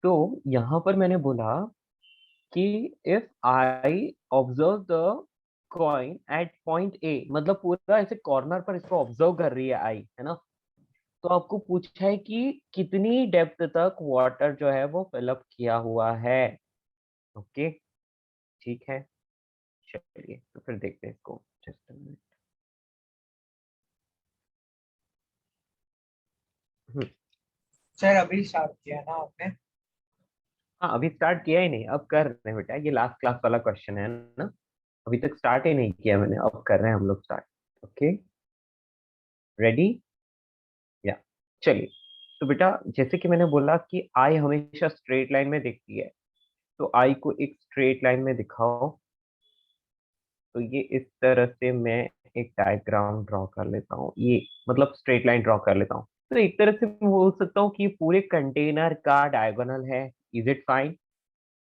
तो यहाँ पर मैंने बोला कि if I observe the coin at point A, मतलब पूरा ऐसे कॉर्नर पर इसको ऑब्जर्व कर रही है आई, है ना। तो आपको पूछा है कि कितनी डेप्थ तक वाटर जो है वो फिलअप किया हुआ है। ओके, ठीक है। चलिए तो फिर देखते हैं इसको, जस्ट अ मिनट। सर अभी स्टार्ट किया ना आपने? हाँ, अभी स्टार्ट किया ही नहीं, अब कर रहे हैं बेटा, ये लास्ट क्लास वाला क्वेश्चन है ना। अभी तक स्टार्ट ही नहीं किया मैंने, अब कर रहे हैं हम लोग स्टार्ट। Okay, ready? या, चलिए। तो बेटा जैसे कि मैंने बोला कि आई हमेशा स्ट्रेट लाइन में दिखती है, तो आई को एक स्ट्रेट लाइन में दिखाओ। तो ये इस तरह से मैं एक डायग्राम ड्रॉ कर लेता हूँ, ये मतलब स्ट्रेट लाइन ड्रॉ कर लेता हूँ। तो एक तरह से मैं बोल सकता हूँ कि ये पूरे कंटेनर का डायगोनल है। Is it fine?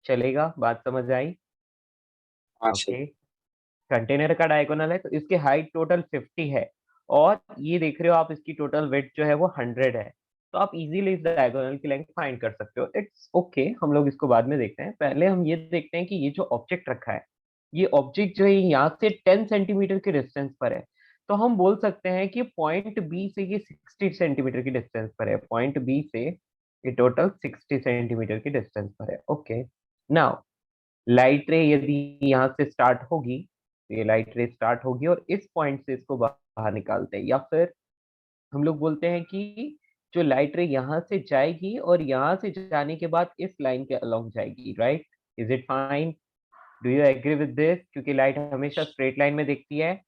चलेगा? बात समझ आई? हाँ सर। ओके, कंटेनर का डायगोनल है तो इसकी हाइट टोटल 50 है, और ये देख रहे हो आप, इसकी टोटल वेट जो है वो 100 है। तो आप इजीली इस डायगोनल की लेंथ फाइंड कर सकते हो। इट्स ओके, हम लोग इसको बाद में देखते हैं। पहले हम ये देखते हैं कि ये जो ऑब्जेक्ट रखा है, ये ऑब्जेक्ट जो है यहाँ से 10 सेंटीमीटर के डिस्टेंस पर है। तो हम बोल सकते हैं कि पॉइंट बी से ये 60 सेंटीमीटर की डिस्टेंस पर है। पॉइंट बी से ये टोटल 60 सेंटीमीटर की डिस्टेंस पर है। ओके, नाउ लाइट रे यदि यहाँ से स्टार्ट होगी, तो ये लाइट रे स्टार्ट होगी और इस पॉइंट से इसको बाहर निकालते हैं, या फिर हम लोग बोलते हैं कि जो लाइट रे यहाँ से जाएगी और यहाँ से जाने के बाद इस लाइन के अलोंग जाएगी। Right? Is it fine? Do you agree with this? क्योंकि लाइट हमेशा स्ट्रेट लाइन में दिखती है,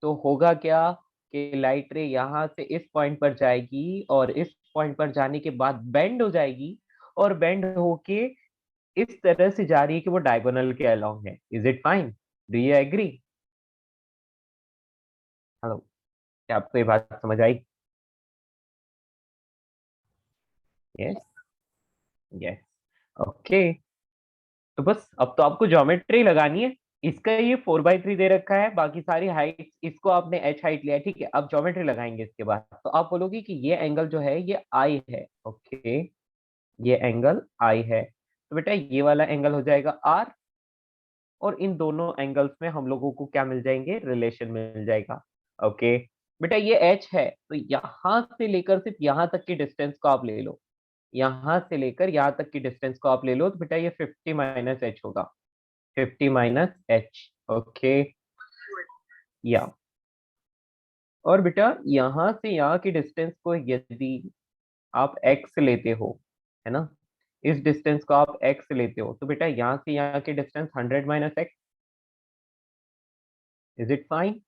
तो होगा क्या कि लाइट रे यहाँ से इस पॉइंट पर जाएगी और इस पॉइंट पर जाने के बाद बेंड हो जाएगी, और बेंड होके इस तरह से जा रही है कि वो डायगोनल के अलोंग है। Is it fine? Do you agree? Hello, क्या आपको ये बात समझ आई? Yes, yes. ओके, तो बस अब तो आपको ज्योमेट्री लगानी है। इसका ये 4/3 दे रखा है, बाकी सारी हाइट, इसको आपने एच हाइट लिया है, ठीक है। अब ज्योमेट्री लगाएंगे इसके बाद, तो आप बोलोगे कि ये एंगल जो है ये आई है। ओके, ये एंगल आई है, तो बेटा ये वाला एंगल हो जाएगा आर, और इन दोनों एंगल्स में हम लोगों को क्या मिल जाएंगे? रिलेशन मिल जाएगा। ओके, बेटा ये एच है, तो यहां से लेकर सिर्फ यहां तक की डिस्टेंस को आप ले लो। यहां से लेकर यहां तक की डिस्टेंस को आप ले लो, तो बेटा ये 50 माइनस एच होगा। 50 माइनस एच। ओके, या, और बेटा यहां से यहाँ की डिस्टेंस को यदि आप एक्स लेते हो, है ना, इस डिस्टेंस को आप एक्स लेते हो, तो बेटा यहाँ से यहाँ की distance 100 minus x. Is it fine?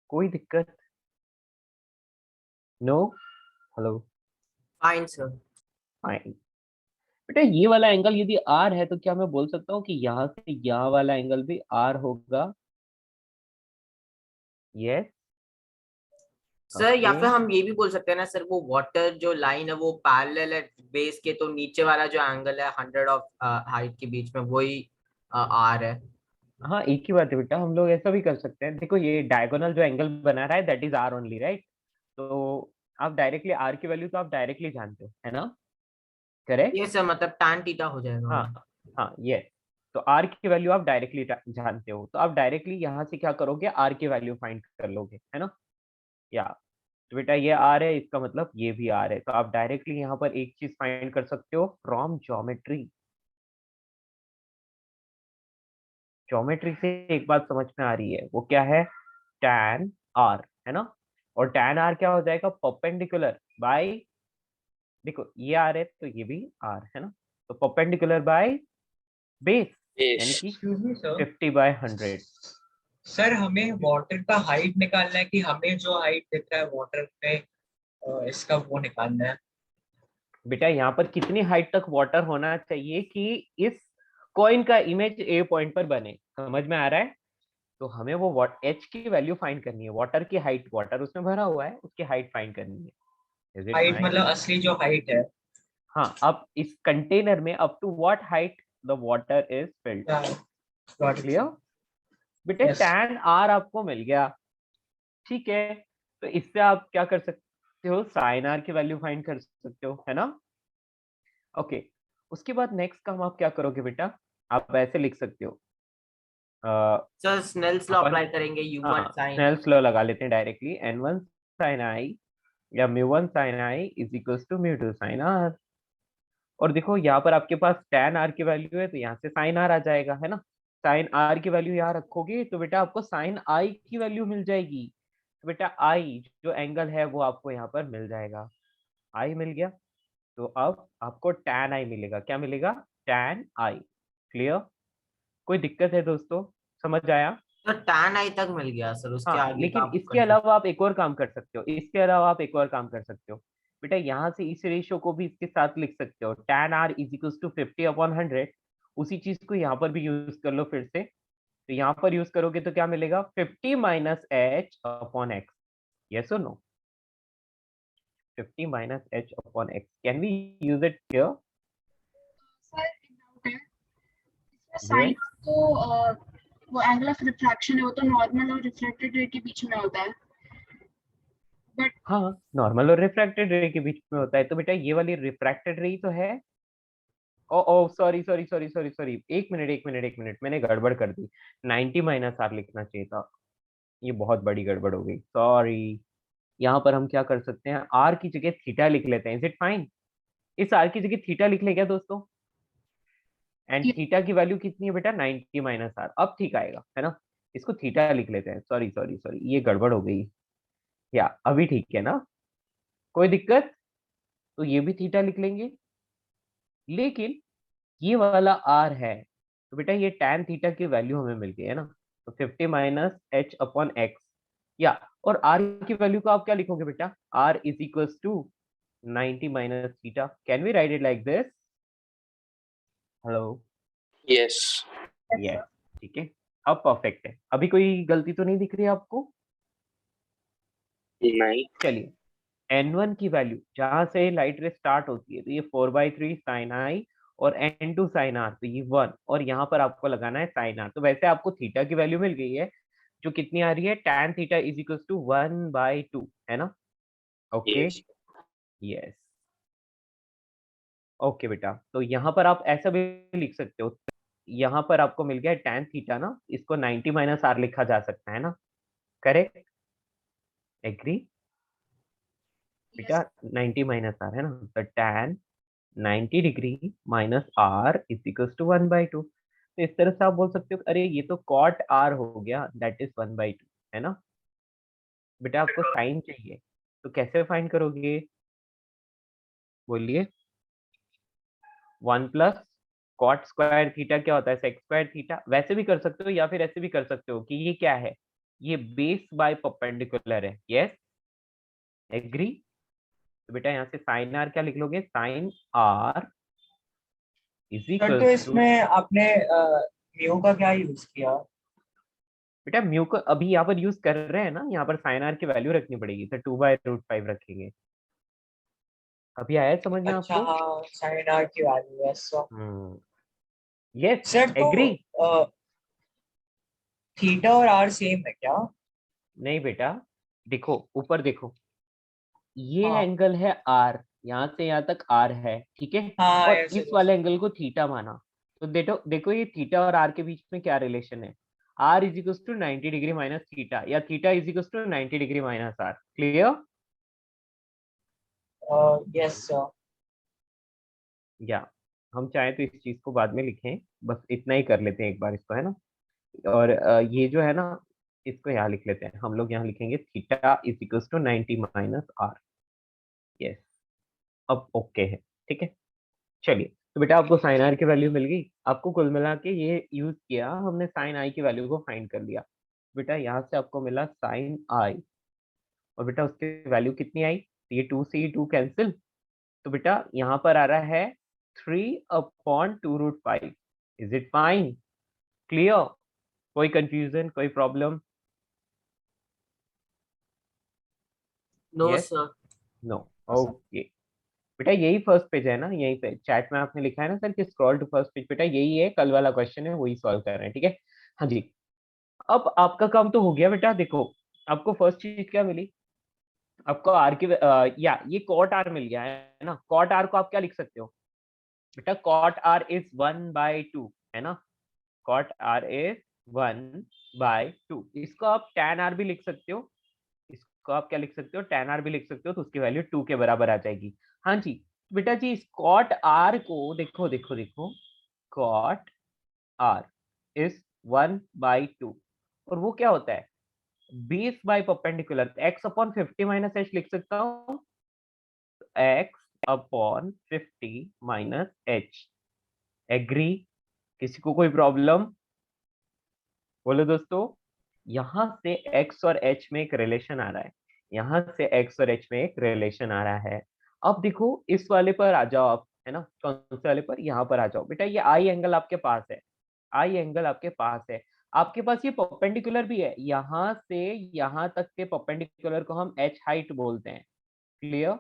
कोई दिक्कत? No? Hello? Fine sir. Fine. बेटा ये वाला एंगल यदि आर है, तो क्या मैं बोल सकता हूँ कि यहाँ से यहाँ वाला एंगल भी आर होगा? यस। सर या ओके, फिर हम ये भी बोल सकते हैं ना सर, वो वाटर जो लाइन है वो पैरेलल है बेस के, तो नीचे वाला जो एंगल है 100 ऑफ हाइट के बीच में वही आर है। हाँ एक ही बात है बेटा, हम लोग ऐसा भी कर सकते हैं। देखो ये डायगोनल जो एंगल बना रहा है that is r only, right? तो आप डायरेक्टली आर की वैल्यू तो आप डायरेक्टली जानते हो, है ना? करेक्ट? ये सर मतलब टैन थीटा हो जाएगा हाँ, वो। हाँ, यस। तो आर की वैल्यू आप डायरेक्टली जानते हो, तो आप डायरेक्टली यहाँ से क्या करोगे? आर की वैल्यू फाइंड कर लोगे, है ना? या, तो बेटा ये आर है, इसका मतलब ये भी आर है, तो आप डायरेक्टली यहाँ पर एक चीज फाइंड कर सकते हो फ्रॉम ज्योमेट्री। ज्योमेट्री से एक बात समझ में आ रही है, वो क्या है? tan आर, है ना? और tan आर क्या हो जाएगा? परपेंडिकुलर बाय, देखो ये आर है तो ये भी आर, है ना? तो परपेंडिकुलर बाय बेस, यानी कि एक्सक्यूज मी सर। 50/100। सर हमें वाटर का हाइट निकालना है कि हमें जो हाइट दिख रहा है वाटर में इसका वो निकालना है? बेटा यहाँ पर कितनी हाइट तक वाटर होना चाहिए कि इस कॉइन का इमेज ए पॉइंट पर बने? समझ में आ रहा है? तो हमें वो एच की वैल्यू फाइंड करनी है, वाटर की हाइट, वाटर उसमें भरा हुआ है, उसकी हाइट फाइंड करनी है। Is it height fine? मतलब असली जो हाइट है। हाँ, अब इस कंटेनर में up to what height the water is filled. Got it clear? Sir. बेटे यस। tan आर आपको मिल गया, ठीक है। तो इससे आप क्या कर सकते हो? sin आर की वैल्यू फाइंड कर सकते हो, है ना? ओके, उसके बाद नेक्स्ट काम आप क्या करोगे बेटा, आप ऐसे लिख सकते हो सर स्नेल्स लॉ अपन, अप्लाई करेंगे u1 हाँ sin स्नेल्स लॉ लगा लेते हैं डायरेक्टली, n1 sin i या μ1 sin i is equals to μ2 sin r। और देखो यहाँ पर आपके पास tan r की वैल्यू है तो यहाँ से sin r आ जाएगा, है ना। sin r की वैल्यू यहाँ रखोगे तो बेटा आपको sin i की वैल्यू मिल जाएगी। तो बेटा i जो एंगल है वो आपको यहाँ पर मिल जाएगा, i मिल गया। तो अब आपको tan i मिलेगा, क्या मिलेगा, tan i। क्लियर, कोई दिक्कत है दोस्तों, समझ आया। तो tan i तक मिल गया सर, उसके हाँ आगे का लेकिन आप इसके कंफ्यूज। अलावा आप एक और काम कर सकते हो, इसके अलावा आप एक और काम कर सकते हो बेटा, यहाँ से इस रेशियो को भी इसके साथ लिख सकते हो, tan r is equal to 50/100। उसी चीज को यहाँ पर भी यूज कर लो फिर से, तो यहाँ पर यूज करोगे तो क्या मिलेगा, 50 minus H upon X. Yes और no, 50 minus H upon X, can we use it here. Sir एक डाउट है, इसमें यस, साइन तो वो एंगल ऑफ रिफ्रैक्शन है, वो तो नॉर्मल और रिफ्लेक्टेड रे के बीच में होता है, बट हाँ नॉर्मल और रिफ्रैक्टेड रे के बीच में होता है, तो बेटा ये वाली रिफ्रैक्टेड रे तो है। Oh oh sorry sorry sorry sorry sorry, एक मिनट मैंने गड़बड़ कर दी, 90 माइनस आर लिखना चाहिए था, ये बहुत बड़ी गड़बड़ हो गई, सॉरी। यहाँ पर हम क्या कर सकते हैं, आर की जगह थीटा लिख लेते हैं, इज इट फाइन। इस आर की जगह थीटा लिख ले क्या दोस्तों, एंड ये थीटा की वैल्यू कितनी है बेटा, 90 माइनस आर, अब ठीक आएगा, है ना। इसको थीटा लिख लेते हैं, सॉरी सॉरी सॉरी, ये गड़बड़ हो गई, या अभी ठीक है ना, कोई दिक्कत, तो ये भी थीटा लिख लेंगे। लेकिन ये वाला आर है तो बेटा ये tan थीटा की वैल्यू हमें मिल गई है ना, तो 50 माइनस एच अपॉन एक्स, या और r की वैल्यू को आप क्या लिखोगे बेटा, r is equals to 90 minus theta, can we write it like this. Hello, yes. Yes, ठीक है, अब परफेक्ट है, अभी कोई गलती तो नहीं दिख रही है आपको। नहीं। चलिए, n1 की वैल्यू जहां से लाइट रे स्टार्ट होती है तो ये 4/3 sin i, और n2 sin r तो ये 1, और यहाँ पर आपको लगाना है sin r। तो वैसे आपको थीटा की वैल्यू मिल गई है जो कितनी आ रही है, tan theta is equal to 1/2, है ना। Okay, yes. यस, ओके बेटा, तो यहाँ पर आप ऐसा भी लिख सकते हो, यहाँ पर आपको मिल गया tan थीटा ना, इसको 90 माइनस आर लिखा जा सकता है ना, करेक्ट, एग्री बेटा, 90 माइनस आर है ना, तो tan 90 degree minus r is equals to 1/2। तो इस तरह से आप बोल सकते हो अरे ये तो कॉट आर हो गया, दैट इज 1/2, है ना। बेटा आपको साइन चाहिए तो कैसे फाइंड करोगे, बोलिए। 1 प्लस कॉट स्क्वायर थीटा क्या होता है, सेक स्क्वायर थीटा, वैसे भी कर सकते हो या फिर ऐसे भी कर सकते हो कि ये क्या है, ये बेस बाय परपेंडिकुलर है, यस, एग्री। तो बेटा यहाँ से साइन आर क्या लिख लोगे, साइन आर इज सर तो इक्वल्स टू, इसमें आपने म्यू का क्या यूज किया? बेटा म्यू को अभी यहाँ पर यूज कर रहे हैं ना, यहाँ पर साइन आर की वैल्यू रखनी पड़ेगी, तो 2/√5 रखेंगे। अभी आया समझ में अच्छा आपको। हाँ, साइन आर की वैल्यू है सो। यस, सर तो एग्री। थीटा और आर सेम है क्या? नहीं बेटा, देखो ऊपर देखो, ये हाँ एंगल है आर, यहाँ से यहाँ तक आर है, ठीक है, हाँ, और ऐसे इस जैसे। वाले एंगल को थीटा माना। तो देखो देखो ये थीटा और आर के बीच में क्या रिलेशन है, R is equal to 90 degree minus theta, या theta is equal to 90 degree minus are, clear. Yes sir. या हम चाहें तो इस चीज को बाद में लिखें, बस इतना ही कर लेते हैं एक बार इसको, है ना। और ये जो है ना, इसको यहाँ लिख लेते हैं हम लोग, यहाँ लिखेंगे theta is equal to 90 minus r, yes, अब ओके है, ठीक है। चलिए, तो बेटा आपको साइन आर की वैल्यू मिल गई, आपको कुल मिला के ये यूज किया हमने, साइन आई की वैल्यू को फाइंड कर लिया। बेटा यहाँ से आपको मिला साइन आई, और बेटा उसकी वैल्यू कितनी आई, तो ये 2 से ये 2 कैंसिल, तो बेटा यहाँ पर आ रहा है 3/2√5, इज इट फाइन, क्लियर, कोई कंफ्यूजन, कोई problem. No yes, sir. No, okay. बेटा यही फर्स्ट पेज है ना, यहीं पे चैट में आपने लिखा है ना सर कि स्क्रॉल टू फर्स्ट पेज, बेटा यही है, कल वाला क्वेश्चन है वही सॉल्व कर रहे हैं, ठीक है। हाँ जी, अब आपका काम तो हो गया बेटा, देखो आपको फर्स्ट चीज क्या मिली, आपको आर की या ये कॉट आर मिल गया है ना, कॉट आर को आप क्या लिख सकते हो, बेटा cot r is 1/2 है ना, cot r is 1/2। इसको आप tan r भी लिख सकते हो, इसको आप क्या लिख सकते हो, tan r भी लिख सकते हो, तो उसकी वैल्यू 2 के बराबर आ जाएगी। हाँ जी बेटा जी, इस cot r को देखो देखो देखो, cot r is 1/2 और वो क्या होता है, base by perpendicular, x upon 50 minus h लिख सकता हूँ, x upon 50 minus h। Agree? किसी को कोई प्रॉब्लम? बोलो दोस्तों। यहाँ से x और h में एक रिलेशन आ रहा है, यहाँ से x और h में एक रिलेशन आ रहा है। अब देखो इस वाले पर आ जाओ आप, है ना, कौन से वाले पर, यहाँ पर आ जाओ बेटा। ये आई एंगल आपके पास है, आई एंगल आपके पास है, आपके पास ये परपेंडिकुलर भी है, यहाँ से यहाँ तक के परपेंडिकुलर को हम h हाइट बोलते हैं। क्लियर?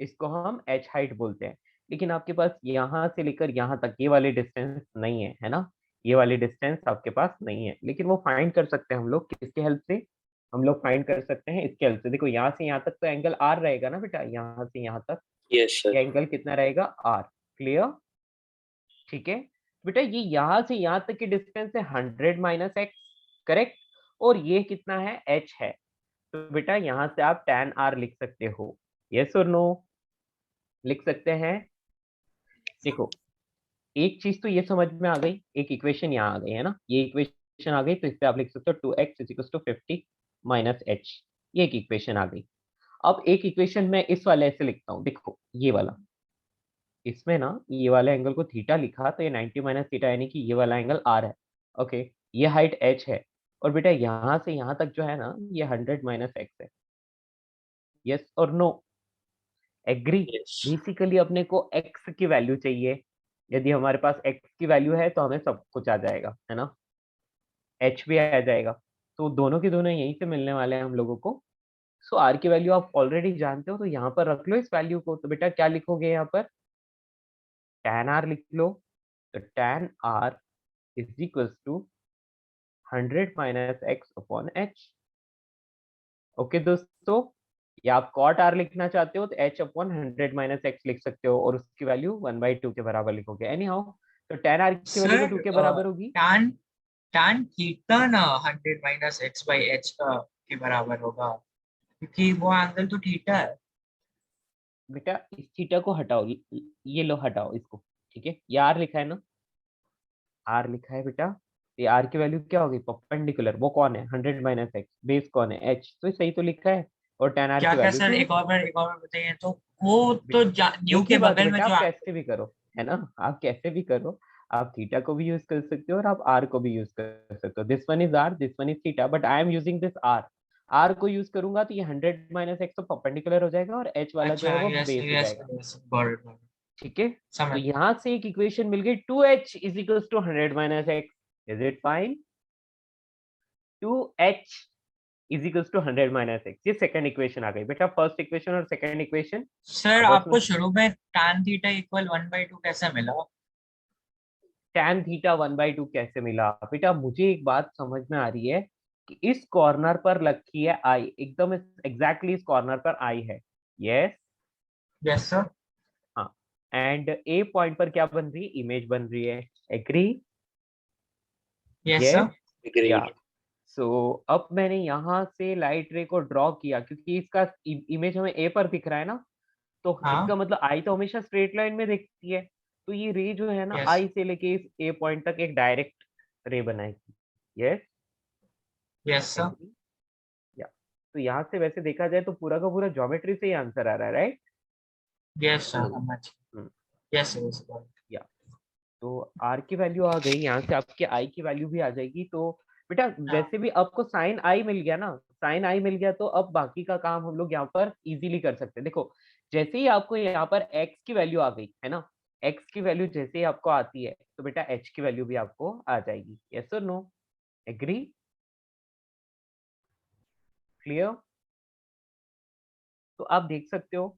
इसको हम h हाइट बोलते हैं। लेकिन आपके पास यहाँ से लेकर यहाँ तक ये वाली डिस्टेंस नहीं है, है ना, ये वाली डिस्टेंस आपके पास नहीं है, लेकिन वो फाइंड कर सकते हैं हम लोग। किसके हेल्प से? हम लोग फाइंड कर सकते हैं इसके हेल्प से। देखो यहाँ से यहाँ तक तो एंगल r रहेगा ना बेटा, यहाँ से यहाँ तक यस ये सर। एंगल कितना रहेगा, r। क्लियर? ठीक है बेटा, ये यहाँ से यहाँ तक की डिस्टेंस है 100 माइनस x, करेक्ट, और ये कितना है, h है। तो बेटा यहाँ से आप tan r लिख सकते हो, यस और नो? लिख सकते हैं। देखो एक चीज तो ये समझ में आ गई, एक इक्वेशन यहाँ आ गई है ना, ये इक्वेशन आ गई, तो इस पे आप लिख सकते हो 2x = 50 माइनस h। ये एक इक्वेशन आ गई। अब एक इक्वेशन मैं इस वाले ऐसे लिखता हूँ, देखो ये वाला, इसमें ना ये वाला एंगल को थीटा लिखा, तो ये 90 माइनस थीटा यानी कि ये वाला एंगल r है। ओके, ये हाइट h है, और बेटा यहाँ से यहाँ तक जो है ना, ये 100 माइनस x है। यस और नो? एग्री? यस बेसिकली अपने को x की वैल्यू चाहिए। यदि हमारे पास x की वैल्यू है तो हमें सब कुछ आ जाएगा, है ना, h भी आ जाएगा। तो दोनों के दोनों यहीं से मिलने वाले हैं हम लोगों को। सो r की वैल्यू आप ऑलरेडी जानते हो, तो यहाँ पर रख लो इस वैल्यू को। तो बेटा क्या लिखोगे यहाँ पर, tan r लिख लो। तो tan r is equal to 100 minus x upon h। Okay दोस्तों, या आप cot r लिखना चाहते हो तो h अपॉन 100 माइनस x लिख सकते हो, और उसकी वैल्यू 1/2 के बराबर लिखोगे। एनी हाउ, तो tan r की वैल्यू तो सर 2 के बराबर होगी। tan tan थीटा ना 100 माइनस एक्स बाई एच का के बराबर होगा, क्योंकि वो एंगल तो थीटा है। बेटा इस थीटा को हटाओ, ये लो हटाओ इसको, ठीक है, ये r लिखा है ना, r लिखा है बेटा, तो ये r की वैल्यू क्या होगी, परपेंडिकुलर, वो कौन है, 100 माइनस x, बेस कौन है, h, तो ये सही तो लिखा है। और tan r क्या की क्या वैल्यू सर, 2। एक और बार बताइए तो। वो तो न्यू एक के ही बात है बगल में बेटा, जो आप कैसे भी करो, है ना, आप कैसे भी करो, आप थीटा को भी यूज कर सकते हो और आप r को भी यूज कर सकते हो। This one is r, this one is theta, but I am using this r। r को यूज करूंगा तो ये 100 माइनस x तो परपेंडिकुलर हो जाएगा, और h वाला जो अच्छा, है वो यस बेस हो यस जाएगा। यस, गॉट इट, ठीक है, तो समझ। यहाँ से एक इक्वेशन मिल गई, 2h is equals to 100 minus x। Is it fine? 2h is equals to 100 minus x, ये सेकंड इक्वेशन आ गई बेटा। फर्स्ट इक्वेशन और सेकंड इक्वेशन सर आपस में। आपको शुरू में tan थीटा इक्वल 1/2 कैसे मिला? tan थीटा 1/2 कैसे मिला बेटा, मुझे एक बात समझ में आ रही है कि इस कॉर्नर पर रखी है आई, एकदम एग्जैक्टली इस कॉर्नर पर आई है। Yes, yes sir. हाँ, एंड ए पॉइंट पर क्या बन रही है, इमेज बन रही है। एग्री? Yes yes, sir. या। एग्रीड। सो अब मैंने यहाँ से लाइट रे को ड्रॉ किया, क्योंकि इसका इमेज हमें ए पर दिख रहा है ना, तो हाँ। इसका मतलब आई तो हमेशा स्ट्रेट लाइन में दिखती है, तो ये रे जो है ना, यस आई से लेके इस ए पॉइंट तक एक डायरेक्ट रे बनाएगी। Yes, yes sir. एग्री, या। तो यहाँ से वैसे देखा जाए तो पूरा का पूरा ज्योमेट्री से ही आंसर आ रहा है, राइट? यस सर, तो समझ। Yes yes. या, तो r की वैल्यू आ गई, यहाँ से आपके i की वैल्यू भी आ जाएगी। तो बेटा हाँ। वैसे भी आपको साइन i मिल गया ना, साइन i मिल गया, तो अब बाकी का काम हम लोग यहाँ पर इजीली कर सकते हैं। देखो जैसे ही आपको यहाँ पर x की वैल्यू आ गई है ना, x की वैल्यू जैसे ही आपको आती है, तो बेटा h की वैल्यू भी आपको आ जाएगी। यस और नो? एग्री? क्लियर? तो आप देख सकते हो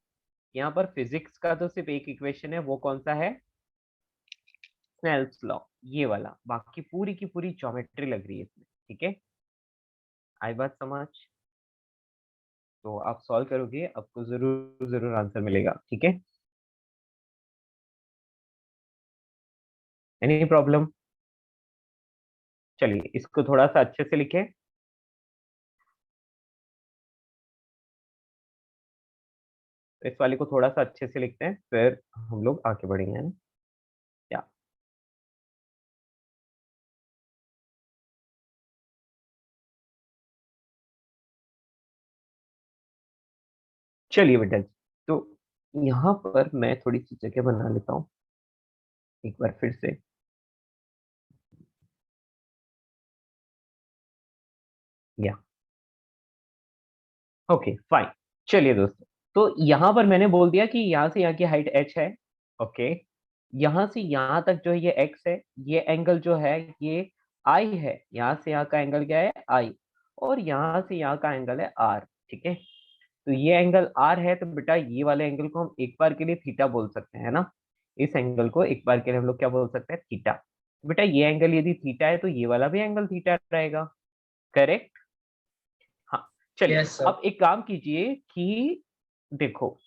यहाँ पर फिजिक्स का तो सिर्फ एक इक्वेशन है, वो कौन सा है, स्नेल्स लॉ, ये वाला। बाकी पूरी की पूरी ज्योमेट्री लग रही है इसमें। ठीक है, आई बात समझ? तो आप सॉल्व करोगे, आपको जरूर जरूर आंसर मिलेगा। ठीक है। Any problem? चलिए इसको थोड़ा सा अच्छे से लिखें। इस वाले को थोड़ा सा अच्छे से लिखते हैं, फिर हम लोग आगे बढ़ेंगे, है ना? या चलिए बेटा, तो यहाँ पर मैं थोड़ी सी जगह बना लेता हूँ एक बार फिर से। या ओके फाइन। चलिए दोस्तों, तो यहाँ पर मैंने बोल दिया कि यहाँ से यहाँ की हाइट h है। ओके, यहाँ से यहाँ तक जो है ये x है, ये एंगल जो है ये I है। यहाँ से यहाँ का एंगल क्या है? I। और यहाँ से यहाँ का एंगल है R। ठीक है, तो ये एंगल R है, तो बेटा ये वाले एंगल को हम एक बार के लिए थीटा बोल सकते हैं ना। इस एंगल को एक बार के लिए हम लोग क्या बोल सकते हैं? थीटा। बेटा ये एंगल यदि थीटा है तो ये वाला भी एंगल थीटा रहेगा, करेक्ट? हाँ, चलिए यस सर। अब एक काम कीजिए कि देखो,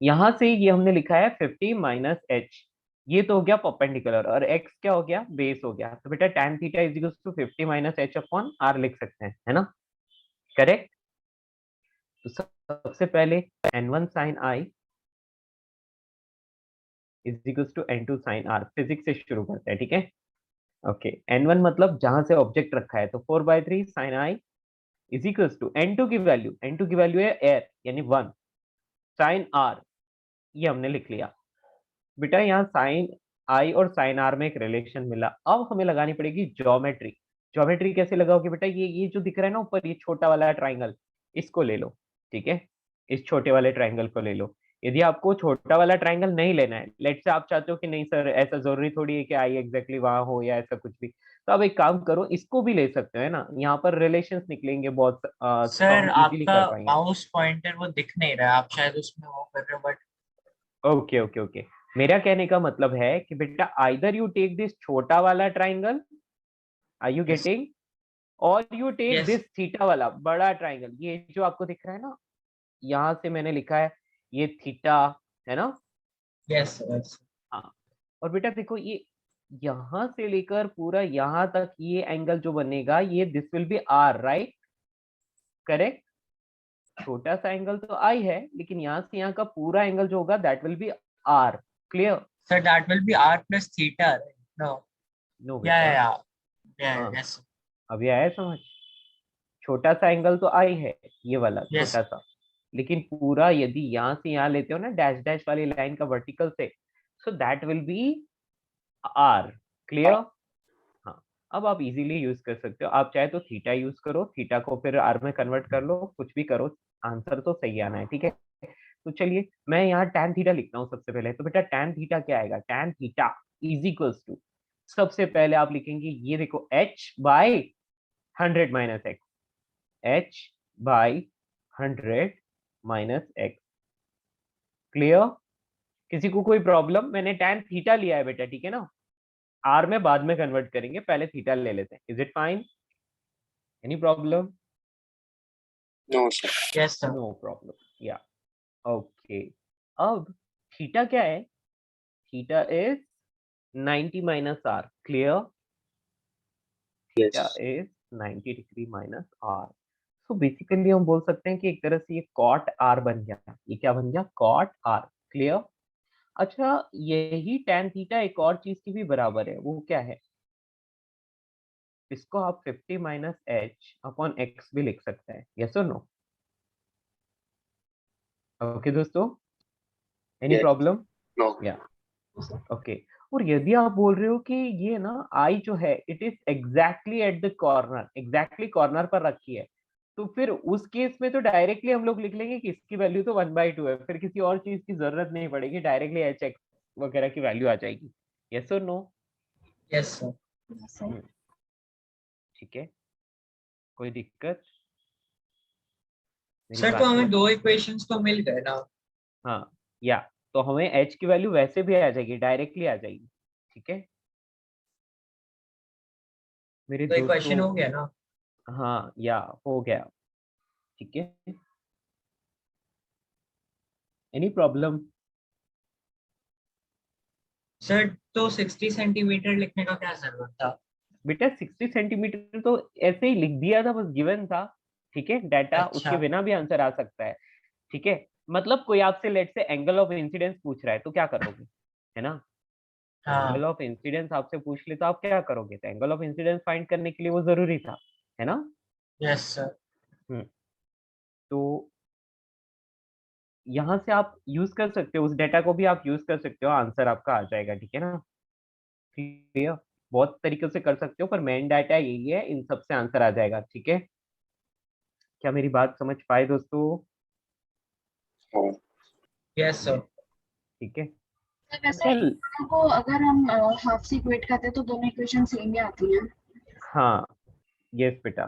यहाँ से ये हमने लिखा है 50 माइनस h, ये तो हो गया परपेंडिकुलर, और x क्या हो गया? बेस हो गया। तो बेटा tan theta is equal to 50 minus h upon r लिख सकते हैं, है ना? करेक्ट। तो सबसे पहले n1 sin i is equal to n2 sin r, physics से शुरू करते हैं, ठीक है? ओके, n1 मतलब जहां से ऑब्जेक्ट रखा है, तो 4/3 sin i is equal to n2 की वैल्यू है एयर यानी 1 sin r, ये हमने लिख लिया। बेटा यहाँ साइन आई और साइन आर में एक रिलेशन मिला। अब हमें लगानी पड़ेगी ज्योमेट्री। ज्योमेट्री कैसे लगाओगे बेटा? ये जो दिख रहा है ना ऊपर, ये छोटा वाला ट्राइंगल, इसको ले लो, ठीक है? इस छोटे वाले ट्राइंगल को ले लो। यदि आपको छोटा वाला ट्राइंगल नहीं लेना है, लेट से आप चाहते हो कि नहीं सर ऐसा जरूरी थोड़ी है कि आई एग्जैक्टली वहां हो या ऐसा कुछ भी, तो आप एक काम करो, इसको भी ले सकते हो, है ना? यहाँ पर रिलेशंस निकलेंगे बहुत, तो सर हम इजीली आपका कर पाएंगे। माउस पॉइंटर वो दिख नहीं रहा है, आप शायद उसमें वो कर रहे हो, बट ओके ओके ओके, मेरा कहने का मतलब है कि बेटा आइदर यू टेक दिस छोटा वाला triangle, are you yes getting, और you take yes this theta वाला बड़ा ट्राइंगल, ये जो आपको दिख रहा है ना, यहाँ से मैंने लिखा है ये थीटा, है ना? यस यस हाँ, और बेटा देखो ये यहाँ से लेकर पूरा यहाँ तक ये एंगल जो बनेगा, ये this will be r, right? Correct. छोटा सा एंगल तो आई है, लेकिन यहाँ से यहाँ का पूरा एंगल जो होगा that will be r. Clear? Sir that will be r plus theta, no? No yeah बेटा, या हाँ यस अभी आया समझ। छोटा सा एंगल तो आई है, ये वाला यस छोटा सा, लेकिन पूरा यदि यहाँ से यहाँ लेते हो ना डैश डैश वाली लाइन का वर्टिकल से, so that will be r. Clear? हाँ, अब आप इजीली यूज कर सकते हो। आप चाहे तो थीटा यूज करो, थीटा को फिर आर में कन्वर्ट कर लो, कुछ भी करो, आंसर तो सही आना है, ठीक है? तो चलिए मैं यहाँ tan थीटा लिखता हूँ सबसे पहले। तो बेटा tan थीटा क्या आएगा? tan theta is equals to, सबसे पहले आप लिखेंगे ये देखो h by 100 minus x, h by 100 minus x. Clear? किसी को कोई प्रॉब्लम? मैंने tan थीटा लिया है बेटा, ठीक है ना? r में बाद में कन्वर्ट करेंगे, पहले थीटा ले लेते हैं। Is it fine? Any problem? No sir. Yes sir no problem, yeah okay. अब थीटा क्या है? Theta is 90 minus are. Clear? Yes theta is 90 degree minus r. So basically हम बोल सकते हैं कि एक तरह से ये कॉट आर बन गया। ये क्या बन गया? Cot r. क्लियर? अच्छा, यही tan थीटा एक और चीज की भी बराबर है, वो क्या है? इसको आप 50 माइनस एच अपॉन एक्स भी लिख सकते हैं। यस और नो? ओके दोस्तों, एनी यस प्रॉब्लम? नो। या ओके। और यदि आप बोल रहे हो कि ये ना आई जो है it is exactly at the corner, exactly corner पर रखी है, तो फिर उस केस में तो डायरेक्टली हम लोग लिख लेंगे कि इसकी वैल्यू तो 1/2 है, फिर किसी और चीज की जरूरत नहीं पड़ेगी, डायरेक्टली एच एक्स वगैरह की वैल्यू आ जाएगी। यस और नो? Yes sir. सर ठीक है, कोई दिक्कत? मेरी सर तो बात हमें समझ? दो इक्वेशंस तो मिल गए ना? हाँ, या तो हमें एच की वैल्यू वैसे भी आ जाएगी, डायरेक्टली आ जाएगी, ठीक है मेरे तो दोस्तों? इक्वेशन हो गया ना? हाँ, या हो गया, ठीक है। Any problem? सर तो 60 सेंटीमीटर लिखने का क्या जरूरत था? बेटा 60 सेंटीमीटर तो ऐसे ही लिख दिया था, बस गिवन था, ठीक है। डाटा उसके अच्छा। बिना भी आंसर आ सकता है, ठीक है। मतलब कोई आपसे लेट से एंगल ऑफ इंसिडेंस पूछ रहा है तो क्या करोगे, है ना। हाँ। एंगल ऑफ इंसिडेंस आपसे पूछ ले तो आप क्या करोगे, तो एंगल ऑफ इंसिडेंस फाइंड करने के लिए वो जरूरी था, है ना। Yes sir. हम्म, तो यहाँ से आप यूज कर सकते हो, उस डेटा को भी आप यूज कर सकते हो, आंसर आपका आ जाएगा, ठीक है ना। ठीक है, बहुत तरीके से कर सकते हो, पर मेन डाटा यही है, इन सब से आंसर आ जाएगा, ठीक है। क्या मेरी बात समझ पाए दोस्तों। हाँ यस सर। ठीक है, सर वैसे चल। दोनों को अगर हम हाफ से इक्वेट करते हैं तो दोनों इक्वेशन सेम ही आती हैं। हाँ, यस बेटा,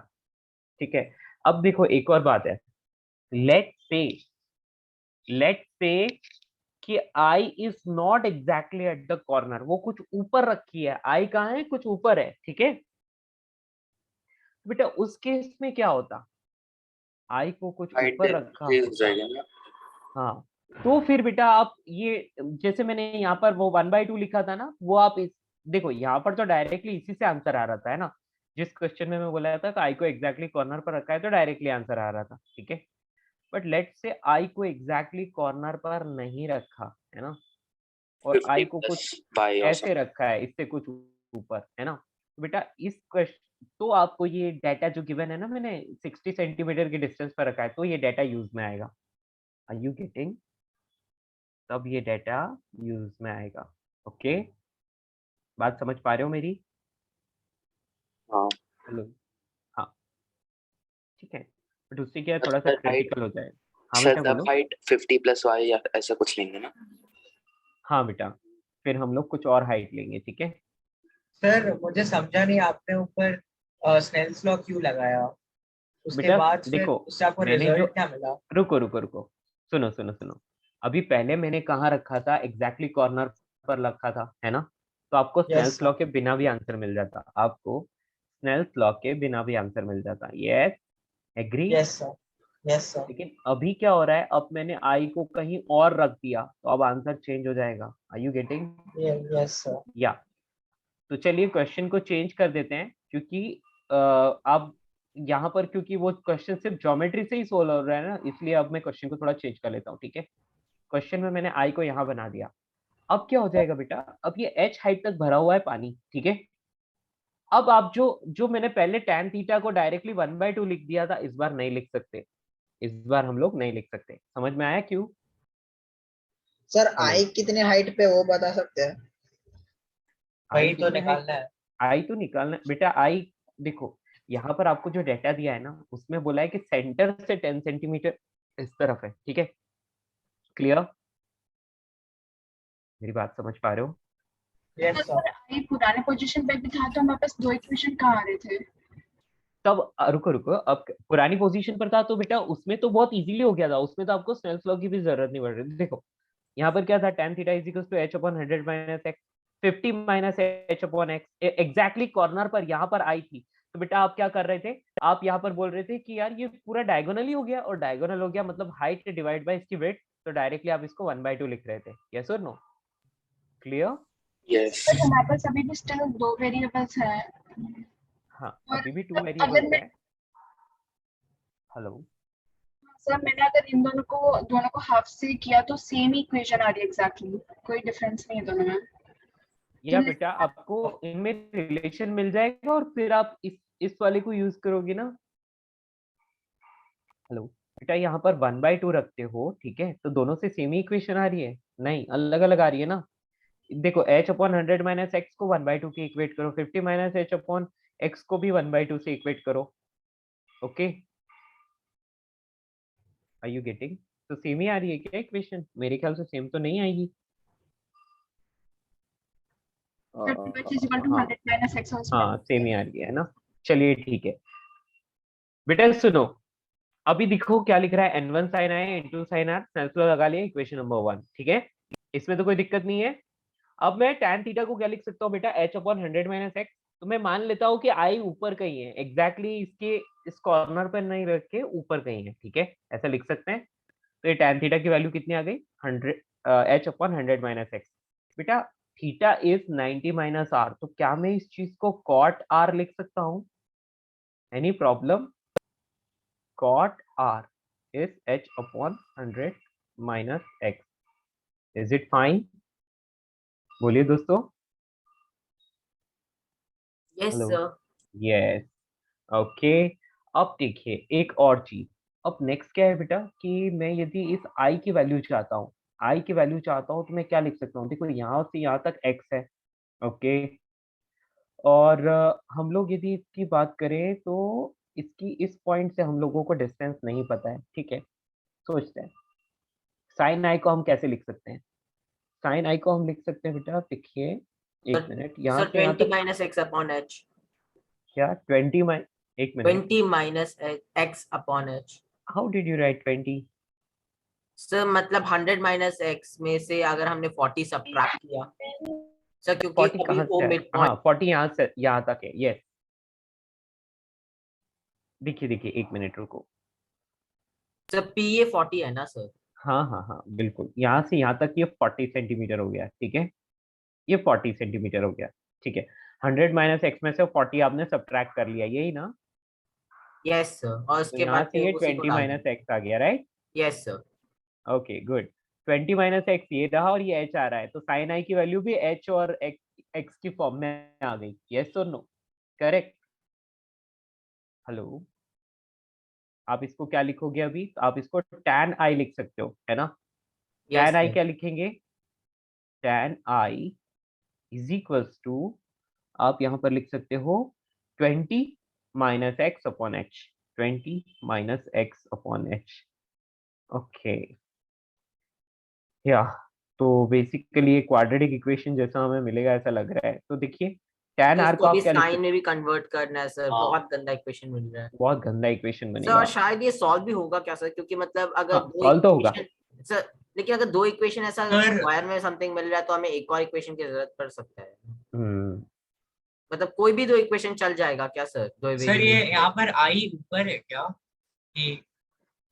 ठीक है। अब देखो एक और बात है, लेट से कि I is not exactly at the corner, वो कुछ ऊपर रखी है, आई कहाँ है, कुछ ऊपर है, ठीक है। बेटा उस केस में क्या होता, आई को कुछ हाइट ऊपर रखा इंक्रीज हो होता। जाएगी ना। हाँ, तो फिर बेटा आप ये, जैसे मैंने यहाँ पर वो 1/2 लिखा था ना, वो आप इस, देखो यहाँ पर तो डायरेक्टली इसी से आंसर आ रहा था, है ना। जिस क्वेश्चन में मैं बोला था कि आई को एग्जैक्टली कॉर्नर पर रखा है तो डायरेक्टली आंसर आ रहा था, ठीक है। बट लेट से आई को एग्जैक्टली कॉर्नर पर नहीं रखा, है ना, और 50 आई को प्लस कुछ बाई और ऐसे रखा है, इससे कुछ ऊपर, है ना। तो बेटा इस क्वेश्चन, तो आपको ये डाटा जो गिवन है ना, मैंने 60 सेंटीमीटर के डिस्टेंस पर रखा है, तो ये डाटा यूज में आएगा। आर यू गेटिंग, तब ये डाटा यूज में आएगा, ओके। बात समझ पा रहे हो मेरी। हाँ। हेलो, हाँ, ठीक है, बट उससे क्या है, थोड़ा सा सर हाइट, क्रिटिकल हो जाए। हाँ सर बेटा तब बोलो। हाइट 50 प्लस वाई या ऐसा कुछ लेंगे ना। हाँ बेटा, फिर हम लोग कुछ और हाइट लेंगे, ठीक है। सर मुझे समझा नहीं, आपने ऊपर स्नेल्स लॉ क्यों लगाया? उसके बेटा बाद फिर देखो, उससे आपको मैंने जो, रिजल्ट क्या मिला? रुको रुको रुको, सुनो सुनो सुनो, अभी पहले मैंने कहाँ रखा था, एग्जैक्टली कॉर्नर पर रखा था, है ना। तो आपको यस स्नेल्स सर। लॉ के बिना भी आंसर मिल जाता, आपको स्नेल्स लॉ के बिना भी आंसर मिल जाता, yes, agree. Yes sir. Yes sir. लेकिन अभी क्या हो रहा है, अब मैंने आई को कहीं और रख दिया, तो अब आंसर चेंज हो जाएगा। Are you getting, yes sir. Yeah. तो चलिए क्वेश्चन को चेंज कर देते हैं, क्योंकि अब यहाँ पर, क्योंकि वो क्वेश्चन सिर्फ ज्योमेट्री से ही सोल्व हो रहा है ना, इसलिए अब मैं क्वेश्चन को थोड़ा चेंज कर लेता हूँ, ठीक है। क्वेश्चन में मैंने आई को यहाँ बना दिया। अब क्या हो जाएगा बेटा, अब ये एच हाइट तक भरा हुआ है पानी, ठीक है। अब आप जो जो मैंने पहले tan थीटा को डायरेक्टली 1/2 लिख दिया था, इस बार नहीं लिख सकते, इस बार हम लोग नहीं लिख सकते। समझ में आया क्यों। सर हेलो, आई कितने हाइट पे वो बता सकते हैं? आई वही तो कितने हाइट, निकालना है। आई तो निकालना बेटा, आई देखो, यहाँ पर आपको जो डाटा दिया है ना, उसमें बोला है कि सेंटर से 10 सेंटीमीटर इस तरफ है, ठीक है। क्लियर, मेरी बात समझ पा रहे हो। Yes sir. अगर आई पुराने पोजीशन पे भी था तो हमारे पास दो इक्वेशन कहाँ आ रहे थे? तब रुको रुको, अब पुरानी पोजीशन पर था तो बेटा उसमें तो बहुत इजीली हो गया था, उसमें तो आपको स्नेल्स लॉ की भी जरूरत नहीं पड़ रही थी। देखो यहाँ पर क्या था, tan theta is equal to h upon 100 minus x, 50 minus h upon x, exactly corner पर यहाँ पर आई थी। तो बेटा आप क्या कर रहे थे, आप यहाँ पर बोल रहे थे कि यार ये पूरा डायगोनल ही हो गया, और डायगोनल हो गया मतलब हाइट डिवाइड बाय इसकी विड्थ, तो डायरेक्टली आप इसको 1/2 लिख रहे थे, यस और नो, क्लियर। यस। बट हमारे पास अभी भी स्टिल दो वेरिएबल्स हैं। हाँ, और अभी भी 2 अगर वेरिएबल्स मैं, है। हेलो, सर मैंने अगर इन दोनों को हाफ से किया तो सेम ही इक्वेशन आ रही है एग्जैक्टली, कोई डिफरेंस नहीं है दोनों में। या तो बेटा आपको इनमें रिलेशन मिल जाएगा, और फिर आप इस वाले को यूज करोगे ना। हेलो, बेटा यहाँ पर 1/2 रखते हो, ठीक है, तो दोनों से सेम ही इक्वेशन आ रही है, नहीं अलग अलग आ रही है ना। देखो h अपॉन 100 माइनस एक्स को 1/2 के इक्वेट करो, 50 माइनस h अपॉन एक्स को भी 1/2 से इक्वेट करो, ओके। आर यू गेटिंग, तो सेम ही आ रही है क्या इक्वेशन, मेरे ख्याल से सेम तो नहीं आएगी। which is equal to हाँ 100 minus x whole square। हाँ, सेम ही आ रही है ना। चलिए ठीक है बेटा, सुनो, अभी देखो क्या लिख रहा है, n1 sin i into sin r, sense law लगा लिया, इक्वेशन नंबर 1, ठीक है। इसमें तो कोई दिक्कत नहीं है। अब मैं tan थीटा को क्या लिख सकता हूँ बेटा, h अपॉन 100 माइनस एक्स। तो मैं मान लेता हूँ कि आई ऊपर कहीं है, एग्जैक्टली इसके इस कॉर्नर पर नहीं रख के ऊपर कहीं है, ठीक है, ऐसा लिख सकते हैं। तो ये tan थीटा की वैल्यू कितनी आ गई, 100 h अपॉन 100 माइनस एक्स। बेटा थीटा इज 90 माइनस आर, तो क्या मैं इस चीज को कॉट आर लिख सकता हूँ? Any problem? Cot r is h upon 100 minus x. Is it fine? बोलिए दोस्तों. Yes hello. Sir. Yes. Okay. अब देखिए एक और चीज. अब नेक्स्ट क्या है बेटा कि मैं यदि इस i की वैल्यू चाहता हूँ, i की वैल्यू चाहता हूँ तो मैं क्या लिख सकता हूँ? देखो यहाँ से यहाँ तक x है. ओके. और हम लोग यदि इसकी बात करें तो इसकी इस पॉइंट से हम लोगों को डिस्टेंस नहीं पता है. ठीक है, सोचते हैं साइन आई को हम कैसे लिख सकते हैं. साइन आई को हम लिख सकते हैं बेटा, देखिए एक मिनट, यहाँ सर से यहाँ 20 तक माइनस एक्स अपॉन एच. क्या 20 माइ एक minute, 20 minus x upon H. How did you right 20? Sir मतलब 100 माइनस एक्स में से अगर हमने 40 सब्ट्रैक्ट किया सर, क्योंकि 40 अभी कहाँ वो से है? मिड हाँ पॉइंट. 40 यहाँ से यहाँ तक है. यस. देखिए देखिए एक मिनट रुको. सर पी ये 40 है ना सर. हाँ हाँ हाँ बिल्कुल, यहाँ से यहाँ तक ये 40 सेंटीमीटर हो गया. ठीक है, ये 40 सेंटीमीटर हो गया. ठीक है, 100 माइनस एक्स में से 40 आपने सब्ट्रैक्ट कर लिया, यही ना? यस सर, और तो उसके यहाँ बाद से फिर ये उसी को 20 डाल माइनस दीजिए. एक्स आ गया, right? Yes sir. Okay good. 20 minus x ये रहा और ये एच आ रहा है, तो साइन आई की वैल्यू भी एच और एक्स की फॉर्म में आ गई. यस और नो? करेक्ट. हेलो. आप इसको क्या लिखोगे अभी? तो आप इसको tan आई लिख सकते हो, है ना? Yes tan i sir. क्या लिखेंगे? tan i is equals to, आप यहाँ पर लिख सकते हो 20 minus x upon h. 20 minus x upon h. Okay. Yeah तो बेसिकली एक क्वाड्रेटिक इक्वेशन जैसा हमें मिलेगा ऐसा लग रहा है. तो देखिए tan तो आर इसको को अभी आप क्या लिख साइन सकते में भी कन्वर्ट करना है सर. हो? बहुत गंदा इक्वेशन मिल रहा है बहुत गंदा इक्वेशन सर. और बनेगा. शायद ये सॉल्व भी होगा क्या सर, क्योंकि मतलब अगर हाँ दो सॉल्व तो होगा. इक्वेशन सर, लेकिन अगर दो इक्वेशन ऐसा सर स्क्वायर में समथिंग मिल रहा है तो हमें एक और इक्वेशन की जरूरत पड़ सकता है. हम्म. मतलब कोई भी दो इक्वेशन चल जाएगा क्या सर, दो सर ये वेरिएबल्स यहाँ पे? पर आई ऊपर है क्या कि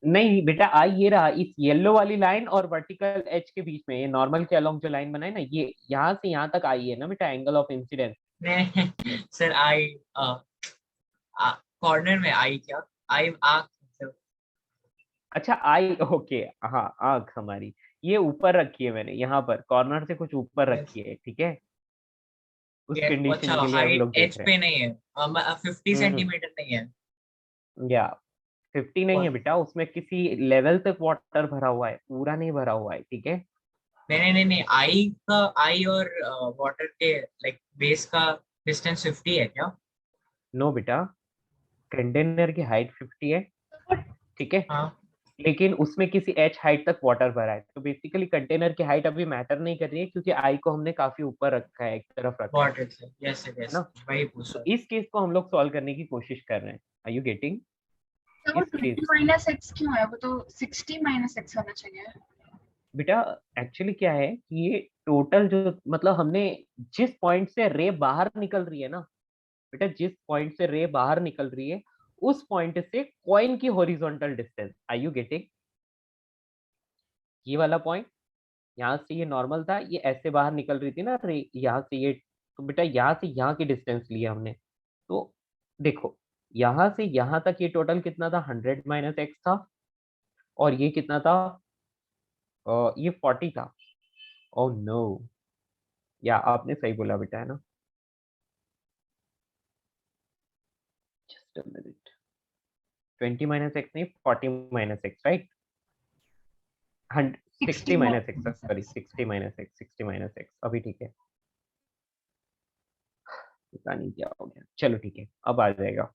नहीं बेटा, आई ये रहा इस येलो वाली लाइन और वर्टिकल एच के बीच में, ये नॉर्मल के अलोंग जो लाइन बनाई ना, ये यहाँ से यहाँ तक आई है ना बेटा, एंगल ऑफ इंसिडेंस. नहीं सर आई कॉर्नर में आई क्या आई आँख मतलब अच्छा आई, ओके. हाँ आंख हमारी ये ऊपर रखी है मैंने, यहाँ पर कॉर्नर से कुछ ऊपर yes, रखी है. ठीक है, उस ये अच्छा कंडीशन के लिए हम हाइट लोग देख एच रहे पे नहीं है 50 हैं. सेंटीमीटर नहीं है. या 50 नहीं है What? बेटा, उसमें किसी लेवल तक वाटर भरा हुआ है, पूरा नहीं भरा हुआ है. ठीक है. नहीं आई का आई और वाटर के लाइक बेस का डिस्टेंस 50 है क्या? नो बेटा, कंटेनर की हाइट 50 है. ठीक है, हाँ लेकिन उसमें किसी एच हाइट तक वाटर भरा है, तो बेसिकली कंटेनर की हाइट अभी मैटर नहीं कर रही है, क्योंकि आई को हमने काफी ऊपर रखा है, एक तरफ रखा है. Got it sir. यस है यस ना? वही पूछ तो रहा इस केस को हम लोग सॉल्व करने की कोशिश कर रहे हैं. Are you getting? तो वो इस 20 केस माइनस एक्स क्यों है? वो तो 60 माइनस एक्स होना चाहिए. बेटा एक्चुअली क्या है कि ये टोटल जो, मतलब हमने जिस पॉइंट से रे बाहर निकल रही है ना बेटा, जिस पॉइंट से रे बाहर निकल रही है उस पॉइंट से कॉइन की horizontal distance. Are you getting? ये वाला पॉइंट, यहाँ से ये नॉर्मल था, ये ऐसे बाहर निकल रही थी ना रे यहाँ से ये, तो बेटा यहाँ से यहाँ की डिस्टेंस लिया हमने. तो देखो यहाँ से यहाँ तक ये टोटल कितना था? 100 माइनस एक्स था. और ये कितना था? ये 40 था. Oh no. या आपने सही बोला बेटा, है ना? Just a minute. 20 minus x नहीं, 40 minus x, right? 60 minus x, sorry 60 minus x, 60 minus x. अभी ठीक है, पता नहीं क्या हो गया. चलो ठीक है, अब आ जाएगा.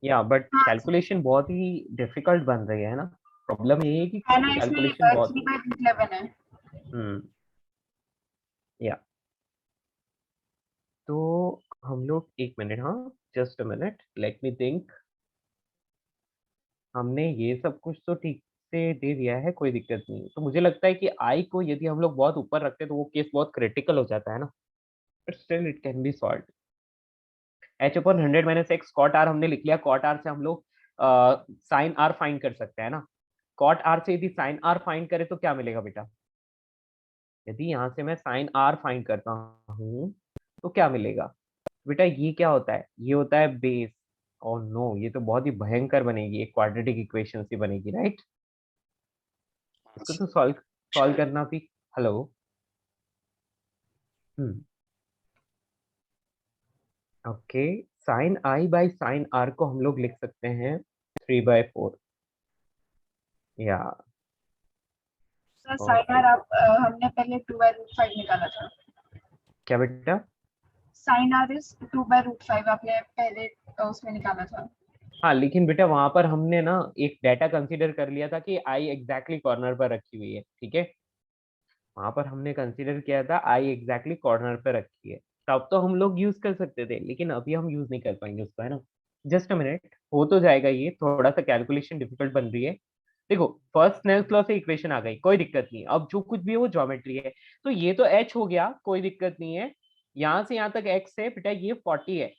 या बट हाँ कैलकुलेशन बहुत ही डिफिकल्ट बन रही है ना. प्रॉब्लम ये है कि है ना, इसमें कैलकुलेशन बहुत 3/11 है. हम्म. या तो हम लोग एक मिनट, हाँ just a minute, let me think. हमने ये सब कुछ तो ठीक से दे दिया है, कोई दिक्कत नहीं. तो मुझे लगता है कि आई को यदि हम लोग बहुत ऊपर रखते हैं तो वो केस बहुत क्रिटिकल हो जाता है ना. But still it can be solve. H upon 100 minus x cot r हमने लिख लिया. कॉट आर से हम लोग साइन आर फाइंड कर सकते हैं ना. कॉट आर से यदि साइन आर फाइंड करें तो क्या मिलेगा बेटा? यदि यहाँ से मैं साइन आर फाइंड करता हूँ तो क्या मिलेगा बेटा? ये क्या होता है? ये होता है बेस। और नो, ये तो बहुत ही भयंकर बनेगी, एक क्वाड्रेटिक इक्वेशन सी बनेगी, राइट? इसको तो सॉल्व शायद। करना भी। Hello. Okay, sine i by sine r को हम लोग लिख सकते हैं 3/4। या सर ओके, साइन आर आप हमने पहले 2/√5 निकाला था। क्या बेटा? साइन आर इज 2/√5 आपने पहले उसमें निकाला था। हाँ, लेकिन बेटा वहां पर हमने ना एक डाटा कंसीडर कर लिया था कि आई एग्जैक्टली कॉर्नर पर रखी हुई है, ठीक है? वहां पर हमने कंसीडर किया था आई एग्जैक्टली कॉर्नर पर रखी है, तब तो हम लोग यूज कर सकते थे, लेकिन अभी हम यूज नहीं कर पाएंगे उसको, है ना? जस्ट अ मिनट, हो तो जाएगा। ये थोड़ा सा कैलकुलेशन डिफिकल्ट बन रही है। देखो, फर्स्ट स्नेल्स लॉ से इक्वेशन आ गई, कोई दिक्कत नहीं। अब जो कुछ भी है वो ज्योमेट्री है, तो ये तो एच हो गया, कोई दिक्कत नहीं है। यहाँ से यहाँ तक एक्स है बेटा, ये 40 है।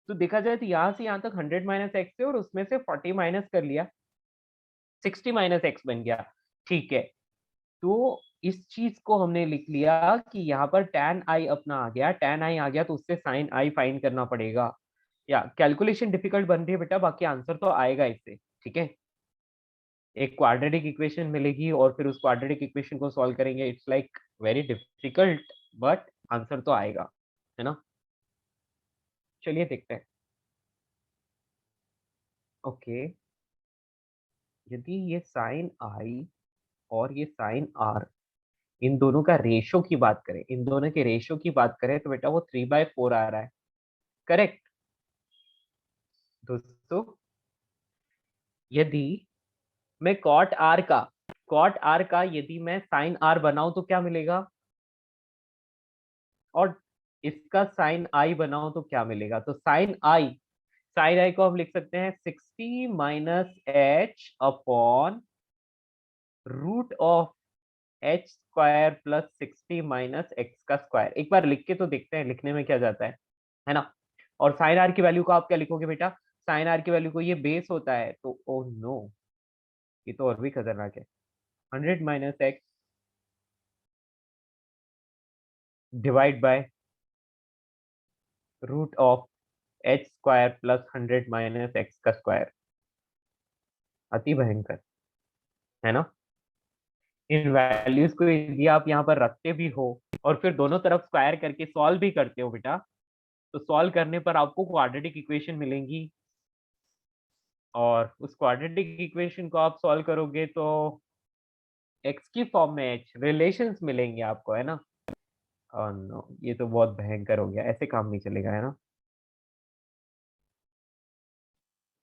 तो देखा जाए तो यहाँ से यहाँ तक 100 माइनस एक्स है, और उसमें से 40 माइनस कर लिया, 60 माइनस एक्स बन गया, ठीक है? तो इस चीज को हमने लिख लिया कि यहाँ पर tan आई अपना आ गया, tan आई आ गया तो उससे sin आई फाइंड करना पड़ेगा। या कैलकुलेशन डिफिकल्ट बन रही है बेटा, बाकी आंसर तो आएगा इससे, ठीक है? एक क्वाड्रेटिक इक्वेशन मिलेगी और फिर उस क्वाड्रेटिक इक्वेशन को सॉल्व करेंगे। It's like very difficult, but answer तो आएगा, है ना? चलिए देखते हैं। ओके, यदि ये साइन आई और ये साइन आर, इन दोनों का रेशो की बात करें, इन दोनों के रेशो की बात करें तो बेटा वो 3/4 आ रहा है, करेक्ट दोस्तों? यदि मैं कॉट आर का यदि मैं साइन आर बनाऊं तो क्या मिलेगा? और इसका साइन आई बनाऊं तो क्या मिलेगा? तो साइन आई को हम लिख सकते हैं 60 minus H upon root of h square plus 60 minus x का स्क्वायर। एक बार लिख के तो देखते हैं, लिखने में क्या जाता है ना? और साइन आर की वैल्यू को आप क्या लिखोगे बेटा? साइन आर की वैल्यू को, ये बेस होता है, तो ओ नो, ये तो और भी खतरनाक है। 100 minus x divide by root of h square plus 100 minus x का स्क्वायर। अति भयंकर, है ना? इन वैल्यूज को यदि आप यहाँ पर रखते भी हो और फिर दोनों तरफ स्क्वायर करके सॉल्व भी करते हो बेटा, तो सॉल्व करने पर आपको क्वाड्रेटिक इक्वेशन मिलेंगी, और उस क्वाड्रेटिक इक्वेशन को आप सॉल्व करोगे तो एक्स की फॉर्म में एच रिलेशंस मिलेंगे आपको, है ना? और नो, ये तो बहुत भयंकर हो गया, ऐसे काम नहीं चलेगा, है ना?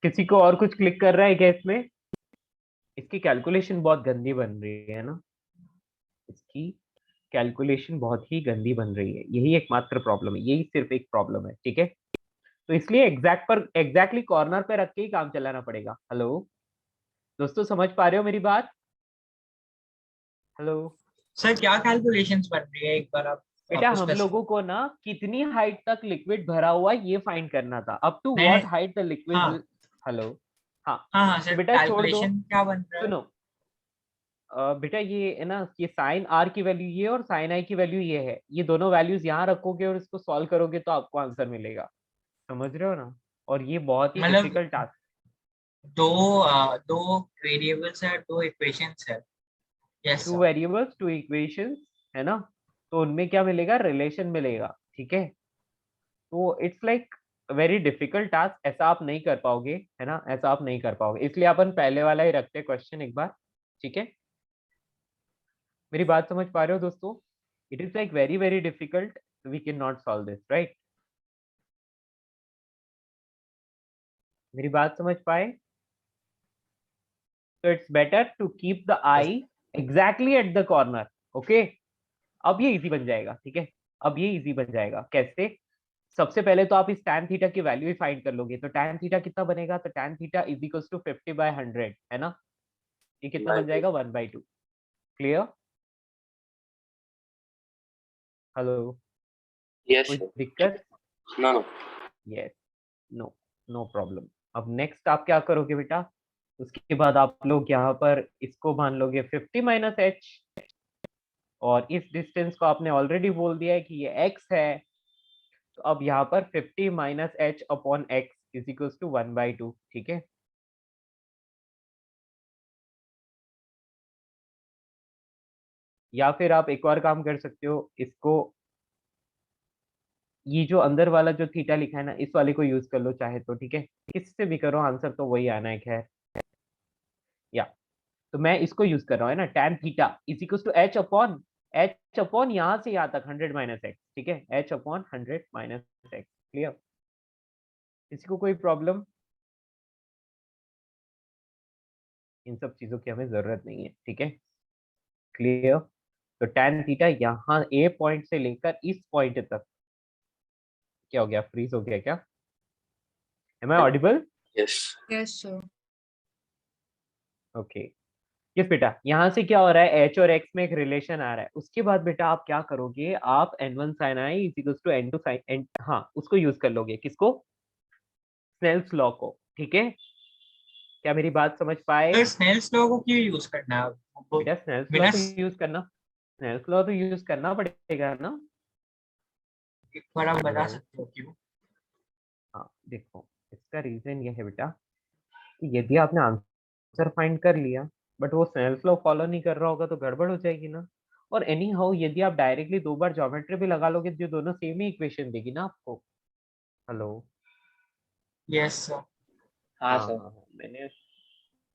किसी को और कुछ क्लिक कर रहा है क्या इसमें? इसकी कैलकुलेशन बहुत गंदी बन रही है ना? इसकी कैलकुलेशन बहुत ही गंदी बन रही है, यही एकमात्र प्रॉब्लम है, यही सिर्फ एक प्रॉब्लम है, ठीक है? तो इसलिए एग्जैक्टली कॉर्नर पे रख के ही काम चलाना पड़ेगा। हेलो दोस्तों, समझ पा रहे हो मेरी बात? हेलो सर क्या कैलकुलेशंस बन रही है, एक बार आप बेटा, आपको हम स्पेसिफिक। लोगों को ना कितनी हाइट तक लिक्विड भरा हुआ है ये फाइंड करना था, अप टू नहीं व्हाट नहीं, हाइट द लिक्विड। हाँ हेलो, हाँ, हाँ हाँ तो सर, बेटा छोड़ दो, कैलकुलेशन क्या बन रहा है? सुनो। बेटा ये है ना, ये साइन आर की वैल्यू ये और साइन आई की वैल्यू ये है, ये दोनों वैल्यूज यहाँ रखोगे और इसको सॉल्व करोगे तो आपको आंसर मिलेगा, समझ रहे हो ना? और ये बहुत ही मतलब डिफिकल्ट टास्क। दो वेरिएबल्स है, दो इक्वेशंस है। Yes two sir. Variables, two equations, है ना? तो उनमें क्या मिलेगा? रिलेशन मिलेगा, ठीक है? तो it's like very difficult task, ऐसा आप नहीं कर पाओगे, है ना? ऐसा आप नहीं कर पाओगे, इसलिए अपन पहले वाला ही रखते क्वेश्चन एक बार, ठीक है? मेरी बात समझ पा रहे हो दोस्तों? It is like very very difficult, we can not solve this, right? मेरी बात समझ पाए? तो it's better to keep the i exactly at the corner, okay? अब ये इजी बन जाएगा, ठीक है? अब ये इजी बन जाएगा कैसे? सबसे पहले तो आप इस tan थीटा की वैल्यू ही फाइंड कर लोगे, तो tan थीटा कितना बनेगा? तो tan theta is equal to 50/100, है ना? ये कितना बन जाएगा? 1/2। क्लियर? हेलो, यस कोई सर। दिक्कत? No no. Yes, no, no problem. अब नेक्स्ट आप क्या करोगे बेटा? उसके बाद आप लोग यहाँ पर इसको मान लोगे 50 माइनस एच, और इस डिस्टेंस को आपने ऑलरेडी बोल दिया है कि ये x है, तो अब यहाँ पर 50 minus h upon x is equal to 1/2, ठीक है। या फिर आप एक और काम कर सकते हो, इसको ये जो अंदर वाला जो थीटा लिखा है ना, इस वाले को यूज कर लो चाहे तो, ठीक है। किससे भी करो, आंसर तो वही आना है खैर। या तो मैं इसको यूज कर रहा हूँ, है ना, tan theta is equal to h upon यहाँ से यहाँ तक 100 माइनस एक्स, ठीक है, h upon 100 minus x. Clear? किसी को कोई प्रॉब्लम? इन सब चीजों की हमें जरूरत नहीं है, ठीक है। क्लियर? तो tan थीटा यहाँ ए पॉइंट से लेकर इस पॉइंट तक, क्या हो गया, फ्रीज हो गया क्या? Am I audible? Yes Yes, sir. Okay. Yes बेटा, यहाँ से क्या हो रहा है, h और x में एक रिलेशन आ रहा है। उसके बाद बेटा आप क्या करोगे, आप n1 sin i is equal to n2 sin n, हाँ उसको यूज कर लोगे। किसको? स्नेल्स लॉ को, ठीक है। क्या मेरी बात समझ पाए? तो स्नेल्स लॉ को क्यों यूज करना है? वो बेटा स्नेल्स लॉ बिना तो यूज करना, स्नेल्स लॉ तो यूज करना पड़ेगा ना। एक बार आप बता हेलो, सकते हो क्यों? हाँ देखो, इसका रीजन ये है बेटा कि यदि आपने आंसर फाइंड कर लिया बट वो स्नेल्स लॉ फॉलो नहीं कर रहा होगा तो गड़बड़ हो जाएगी ना। और एनी हाउ यदि आप डायरेक्टली 2 बार ज्योमेट्री भी लगा लोगे जो दोनों सेम ही इक्वेशन देगी ना आपको। Hello, yes sir. हाँ हाँ सर। हाँ हाँ, मैंने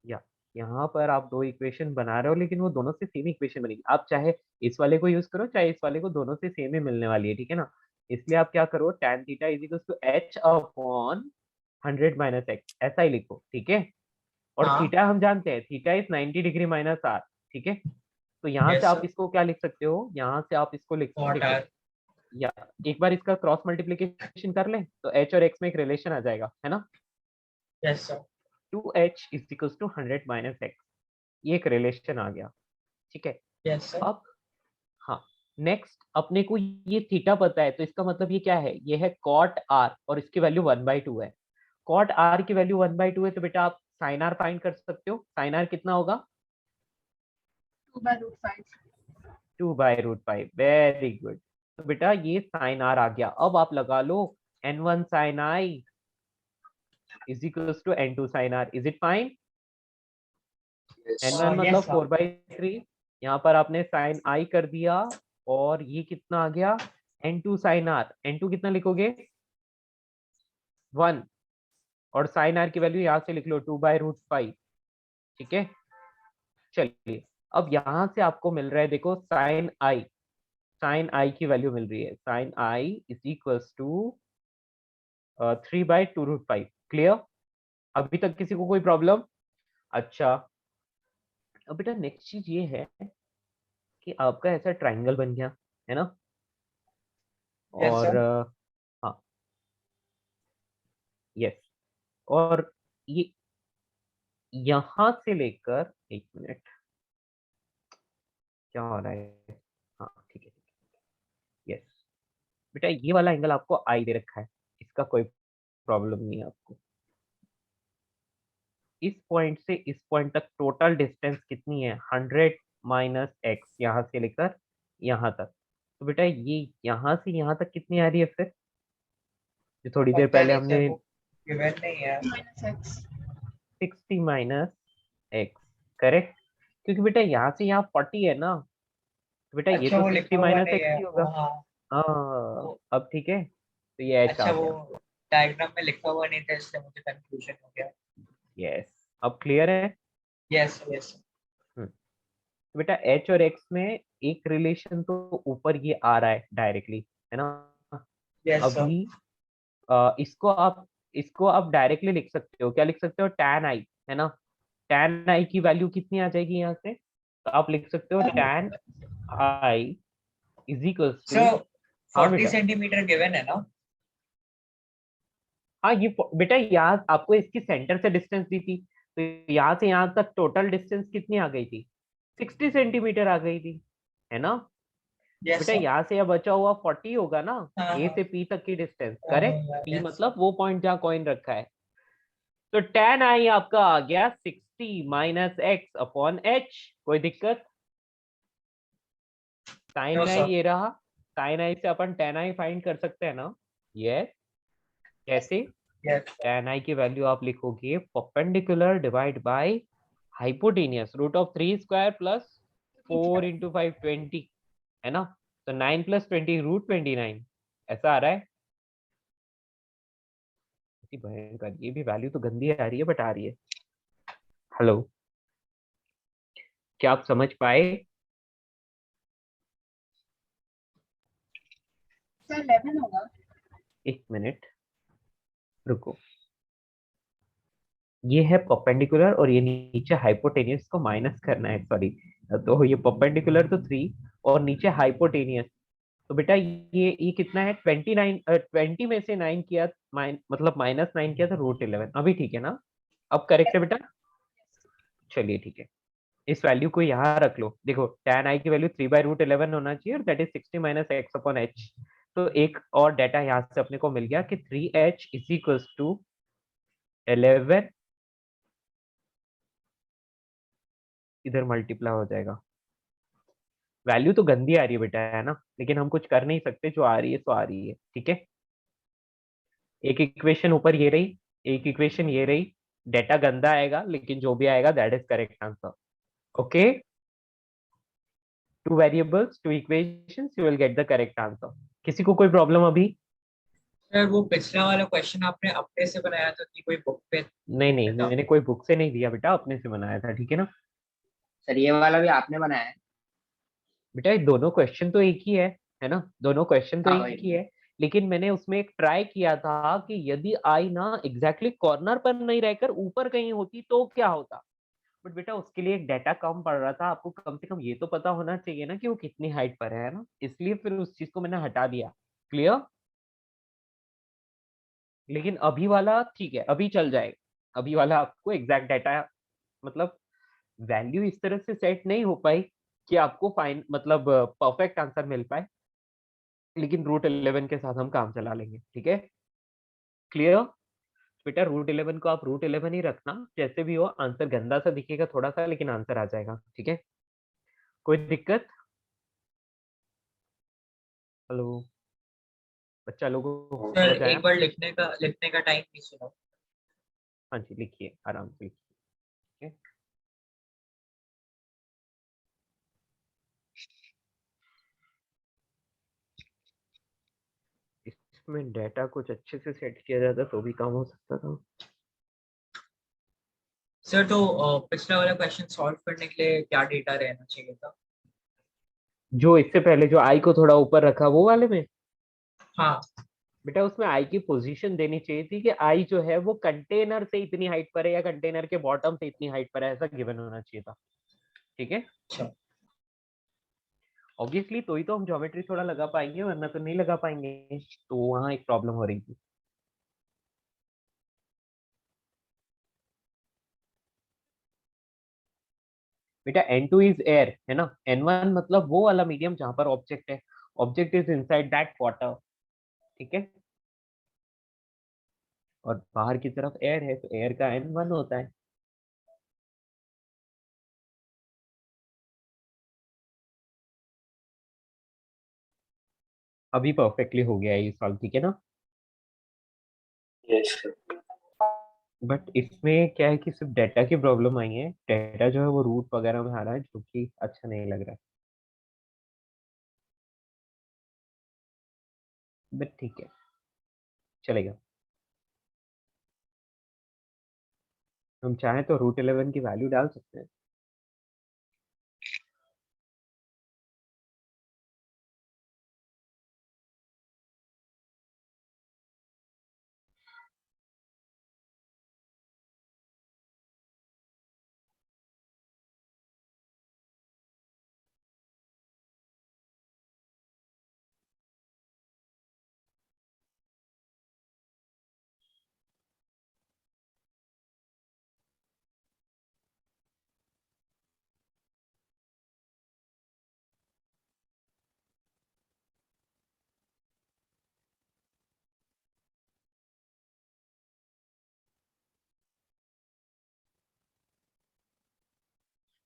या यहाँ पर आप 2 इक्वेशन बना रहे हो लेकिन वो दोनों से सेम इक्वेशन बनेगी। आप चाहे इस वाले को यूज करो चाहे इस वाले को, दोनों से सेम ही मिलने वाली है, ठीक है ना। इसलिए आप क्या करो, tan theta is equal to h upon 100 minus x, ऐसा ही लिखो, ठीक है। और हाँ थीटा हम जानते हैं, theta is 90 degree minus r, ठीक है। तो यहाँ से यस आप सर। इसको क्या लिख सकते हो, यहाँ से आप इसको लिख व्हाट देखो, आर? या एक बार इसका क्रॉस मल्टीप्लीकेशन कर ले तो h और x में एक रिलेशन आ जाएगा, है ना। Yes sir. 2h is equal to 100 minus x, ये एक रिलेशन आ गया, ठीक है। Yes sir. अब हाँ, नेक्स्ट अपने को ये थीटा पता है तो इसका मतलब ये क्या है, ये है cot r और इसकी वैल्यू 1/2 है। cot r की वैल्यू 1/2 है तो बेटा आप sin r फाइंड कर सकते हो। sin r कितना होगा? 2/√5। 2/√5, वेरी गुड। तो बेटा ये sin r आ गया। अब आप लगा लो n1 sin i is equals to n2 sin r, is it fine? Yes n1 yes मतलब सर। 4/3, यहाँ पर आपने sin i कर दिया और ये कितना आ गया, n2 sin r। n2 कितना लिखोगे? 1, और sin r की वैल्यू यहाँ से लिख लो 2/√5, ठीक है। चलिए अब यहाँ से आपको मिल रहा है, देखो sin i की वैल्यू मिल रही है, sin i is equals to 3/2√5। Clear? अभी तक किसी को कोई प्रॉब्लम? अच्छा, अब बेटा नेक्स्ट चीज ये है कि आपका ऐसा ट्राइंगल बन गया, है ना। यस और सर। हाँ, यस, और ये यहाँ से लेकर, एक मिनट, क्या हो रहा है, हाँ ठीक है, यस बेटा ये वाला एंगल आपको आई दे रखा है, इसका कोई प्रॉब्लम नहीं है आपको। इस पॉइंट से इस पॉइंट तक टोटल डिस्टेंस कितनी है, 100 माइनस एक्स, यहाँ से लेकर यहाँ तक। तो बेटा ये यहाँ से यहाँ तक कितनी आ रही है फिर, जो थोड़ी देर पता पहले नहीं हमने सर, वो गिवन नहीं है। -x। 60 minus x, correct. क्योंकि बेटा यहाँ से यहाँ 40 है ना, तो बेटा ये अच्छा तो वो 60 लिखा हुआ माइनस नहीं एक्स है ही वो। होगा। हाँ हाँ वो, अब ठीक है, तो ये एच आ अच्छा वो गया। डायग्राम में लिखा हुआ नहीं था इसलिए मुझे कंफ्यूजन हो गया। यस, अब क्लियर है। Yes yes. तो बेटा एच और एक्स में एक रिलेशन तो ऊपर ये आ रहा है डायरेक्टली, है ना। Yes sir. अभी इसको आप डायरेक्टली लिख सकते हो, क्या लिख सकते हो, tan i, है ना। tan i की वैल्यू कितनी आ जाएगी यहाँ से, तो आप लिख सकते हो tan i is equals to, sir हाँ 40 बेटा, सेंटीमीटर गिवन है ना? हाँ ये बेटा यहाँ आपको इसकी सेंटर से डिस्टेंस दी थी, तो यहाँ से यहाँ तक टोटल डिस्टेंस कितनी आ गई थी, 60 सेंटीमीटर आ गई थी, है ना। यस बेटा सर। यहाँ से यह बचा हुआ 40 होगा ना, हाँ ए हाँ से पी तक की distance, correct. P yes sir. मतलब वो पॉइंट जहाँ कॉइन रखा है। तो tan i आपका आ गया 60 माइनस एक्स अपॉन एच, कोई दिक्कत? साइन No, आई sir. ये रहा, साइन आई से अपन टेन आई फाइंड कर सकते हैं ना। ये कैसे? Yes. tan i की वैल्यू आप लिखोगे perpendicular divide by hypotenuse, root of 3 square plus 4 into 5 20, है ना। तो 9 प्लस 20 रूट 29, ऐसा आ रहा है। इतनी भयंकर, ये भी वैल्यू तो गंदी आ रही है बट आ रही है। हेलो, क्या आप समझ पाए? सर 11 होगा। एक मिनट रुको, ये है परपेंडिकुलर और ये नीचे हाइपोटेनियस को माइनस करना है, सॉरी। तो ये परपेंडिकुलर तो 3 और नीचे हाइपोटेनियस, तो बेटा ये कितना है 29, 20 में से 9 किया, मतलब -9 किया तो √11, अभी ठीक है ना? अब करेक्ट है बेटा? चलिए ठीक है, इस वैल्यू को यहाँ रख लो। देखो tan i की वैल्यू 3/√11 होना चाहिए और that is 60 minus x upon h। तो एक और डाटा यहाँ से अपने को मिल गया कि 3h इज इक्वल्स टू 11, इधर मल्टीप्लाई हो जाएगा। वैल्यू तो गंदी आ रही है बेटा, है ना, लेकिन हम कुछ कर नहीं सकते, जो आ रही है सो आ रही है, ठीक है। एक इक्वेशन ऊपर ये रही, एक इक्वेशन ये रही, डेटा गंदा आएगा लेकिन जो भी आएगा that is correct answer. Okay, 2 variables 2 equations, you will get the correct answer. किसी को कोई प्रॉब्लम अभी? सर वो पिछला वाला क्वेश्चन आपने अपने से बनाया था कि कोई बुक पे? नहीं नहीं, मैंने कोई बुक से नहीं दिया बेटा, अपने से बनाया था, ठीक है ना। सर ये वाला भी आपने बनाया है? बेटा ये दोनों क्वेश्चन तो एक ही है ना, दोनों क्वेश्चन तो हाँ एक भाई। ही है। लेकिन मैंने उसमें एक ट्राई किया था कि यदि आई ना एग्जैक्टली कॉर्नर पर नहीं रहकर ऊपर कहीं होती तो क्या होता। बट बेटा उसके लिए एक डाटा कम पड़ रहा था, आपको कम से कम ये तो पता होना चाहिए ना कि वो कितनी हाइट पर है ना, इसलिए फिर उस चीज को मैंने हटा दिया। क्लियर? लेकिन अभी वाला ठीक है, अभी चल जाएगा। अभी वाला आपको एग्जैक्ट डाटा, मतलब वैल्यू इस तरह से सेट नहीं हो पाई कि आपको फाइन मतलब परफेक्ट आंसर मिल पाए, लेकिन √11 के साथ हम काम चला लेंगे, ठीक है। क्लियर? बेटा √11 को आप √11 ही रखना, जैसे भी हो आंसर गंदा सा दिखेगा थोड़ा सा, लेकिन आंसर आ जाएगा, ठीक है। कोई दिक्कत? हेलो, बच्चा लोगों को सर समझ आया? एक बार लिखने का टाइम नहीं सुना। हाँ जी, लिखिए आराम से लिखिए, ठीक है। इसमें डाटा कुछ अच्छे से सेट किया जाता तो भी काम हो सकता था। सर तो पिछला वाला क्वेश्चन सॉल्व करने के लिए क्या डेटा रहना चाहिए था? जो इससे पहले जो आई को थोड़ा ऊपर रखा वो वाले में, हाँ। बेटा उसमें आई की पोजीशन देनी चाहिए थी कि आई जो है वो कंटेनर से इतनी हाइट पर है या कंटेनर के बॉटम से इतनी हाइट पर है, ऐसा गिवन होना चाहिए था, ठीक है। अच्छा। ऑब्वियसली तो ही तो हम ज्योमेट्री थोड़ा लगा पाएंगे, वरना तो नहीं लगा पाएंगे। तो वहाँ एक प्रॉब्लम हो रही थी। बेटा N2 इज एयर, है ना। N1 मतलब वो वाला मीडियम जहां पर ऑब्जेक्ट है, object is inside that water, ठीक है। और बाहर की तरफ एयर है तो एयर का N1 होता है। अभी परफेक्टली हो गया है ये सॉल्व, ठीक है ना। Yes sir. बट इसमें क्या है कि सिर्फ डाटा की प्रॉब्लम आई है, डाटा जो है वो रूट वगैरह में आ रहा है, जो कि अच्छा नहीं लग रहा है, बट ठीक है, चलेगा। हम चाहें तो √11 की वैल्यू डाल सकते हैं।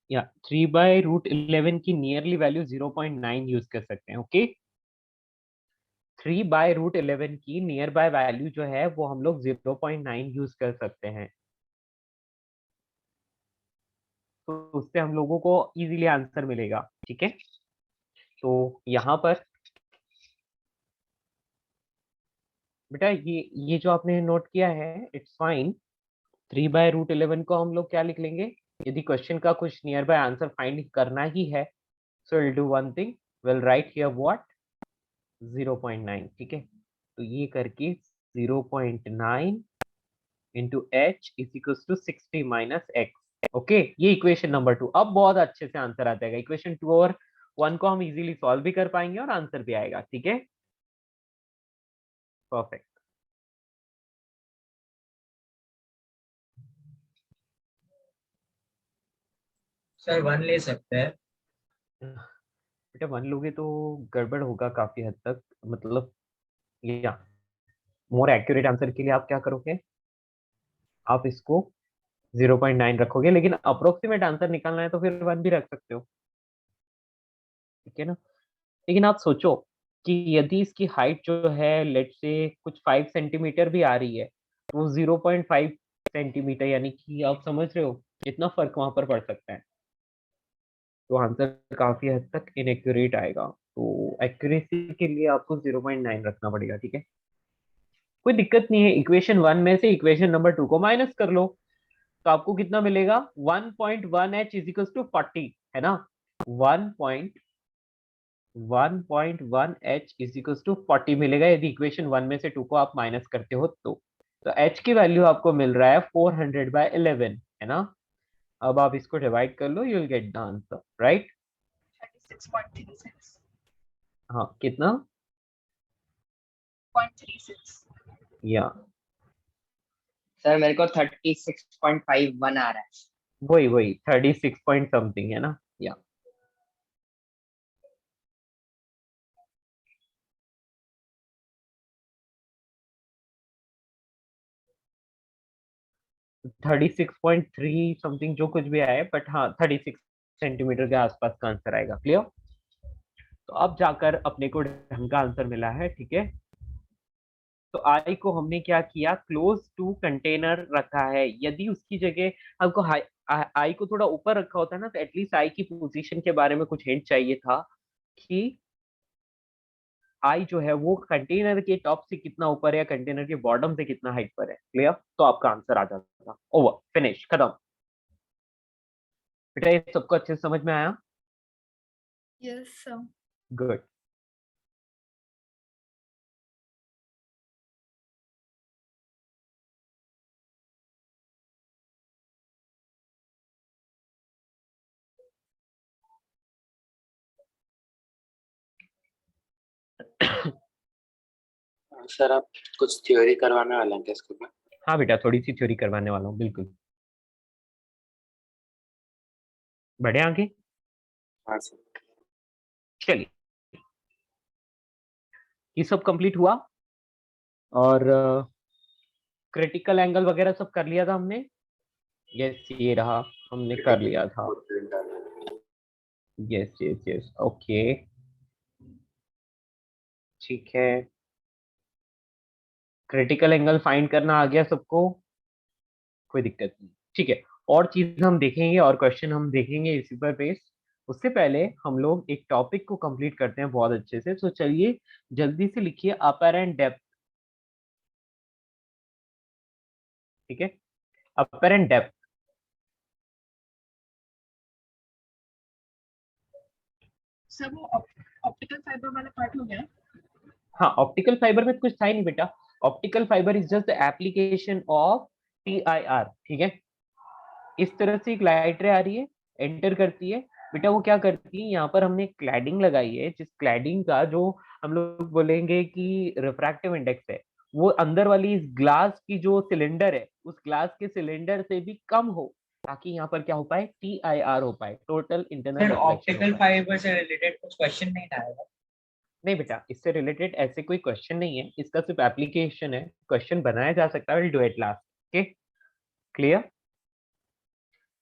या 3/√11 की नियरली वैल्यू 0.9 यूज कर सकते हैं। ओके, 3/√11 की नियर बाय वैल्यू जो है वो हम लोग 0.9 यूज कर सकते हैं। तो उससे हम लोगों को इजीली आंसर मिलेगा। ठीक है, तो यहाँ पर बेटा ये जो आपने नोट किया है इट्स फाइन। 3/√11 को हम लोग क्या लिख लेंगे, यदि क्वेश्चन का कुछ नियर बाय आंसर फाइंड करना ही है, so will do one thing, will write here what 0.9। ठीक है, तो ये करके 0.9 into h is equal to 60 minus x. Okay, ये इक्वेशन नंबर 2। अब बहुत अच्छे से आंसर आ जाएगा। इक्वेशन 2 और 1 को हम इजीली सॉल्व भी कर पाएंगे और आंसर भी आएगा। ठीक है, परफेक्ट। सर 1 ले सकते हैं। बेटा 1 लोगे तो गड़बड़ होगा काफी हद तक, मतलब या मोर एक्यूरेट आंसर के लिए आप क्या करोगे, आप इसको 0.9 रखोगे, लेकिन अप्रोक्सीमेट आंसर निकालना है तो फिर 1 भी रख सकते हो। ठीक है ना, लेकिन आप सोचो कि यदि इसकी हाइट जो है लेट से कुछ 5 सेंटीमीटर भी आ रही है, तो 0.5 सेंटीमीटर, यानी कि आप समझ रहे हो कितना फर्क वहां पर पड़ सकता है। तो आंसर काफी हद तक इनएक्यूरेट आएगा। तो एक्यूरेसी के लिए आपको 0.9 रखना पड़ेगा। ठीक है, कोई दिक्कत नहीं है। इक्वेशन 1 में से इक्वेशन नंबर 2 को माइनस कर लो, तो आपको कितना मिलेगा 1.1 h इज इक्वल टू 40, है ना। 1.1 h इज इक्वल टू 40 मिलेगा यदि इक्वेशन 1 में से 2 को आप माइनस करते हो तो h की वैल्यू आपको मिल रहा है 400/11, है ना। अब आप इसको डिवाइड कर लो, you will get the answer, right. 36.36. हाँ, कितना 0.36. या सर मेरे को 36.51 आ रहा है। वही 36 पॉइंट समथिंग, है ना। या 36.3 समथिंग जो कुछ भी आए, बट हाँ 36 सेंटीमीटर के आसपास का आंसर आएगा। क्लियर, तो अब जाकर अपने को ढंग का आंसर मिला है। ठीक है, तो आई को हमने क्या किया, क्लोज टू कंटेनर रखा है। यदि उसकी जगह हमको आई को थोड़ा ऊपर रखा होता ना, तो एटलीस्ट आई की पोजीशन के बारे में कुछ हिंट चाहिए था कि आई जो है वो कंटेनर के टॉप से कितना ऊपर है या कंटेनर के बॉटम से कितना हाइट पर है। क्लियर, तो आपका आंसर आ जाता। ओवर, फिनिश, खत्म। बेटा ये सबको अच्छे से समझ में आया? Yes, sir. गुड। सर आप कुछ थ्योरी करवाने वाले हैं क्या स्कूल में? हाँ बेटा, थोड़ी सी थ्योरी करवाने वाला हूँ, बिल्कुल। बढ़े आगे, हाँ सर। चलिए। ये सब कंप्लीट हुआ और क्रिटिकल एंगल वगैरह सब कर लिया था हमने। यस, ये रहा, हमने कर लिया था। यस यस यस, ओके, ठीक है। क्रिटिकल एंगल फाइंड करना आ गया सबको, कोई दिक्कत नहीं। ठीक है, और चीज हम देखेंगे और क्वेश्चन हम देखेंगे इसी पर बेस। उससे पहले हम लोग एक टॉपिक को कंप्लीट करते हैं बहुत अच्छे से। तो चलिए जल्दी से लिखिए अपर एंड डेप्थ। ठीक है, अपर एंड डेप्थ। सर वो ऑप्टिकल फाइबर वाला पार्ट हो गया. हाँ, ऑप्टिकल फाइबर में कुछ था ही नहीं बेटा। Optical fibre is just the application of TIR। ठीक है, इस तरह से एक लाइट रे आ रही है, एंटर करती है बेटा, वो क्या करती है, यहाँ पर हमने क्लैडिंग लगाई है, जिस क्लैडिंग का जो हम लोग बोलेंगे कि रिफ्रैक्टिव इंडेक्स है, वो अंदर वाली इस ग्लास की जो सिलेंडर है, उस ग्लास के सिलेंडर से भी कम हो, ताकि यहाँ पर क्या हो पाए, TIR हो पाए, टोटल इंटरनल सर रिफ्लेक्शन हो ऑप्टिकल पाए। फाइबर से रिलेटेड कुछ क्वेश्चन नहीं आएगा? नहीं बेटा, इससे रिलेटेड ऐसे कोई क्वेश्चन नहीं है, इसका सिर्फ एप्लीकेशन है। क्वेश्चन बनाया जा सकता है, will do it last. Okay, clear.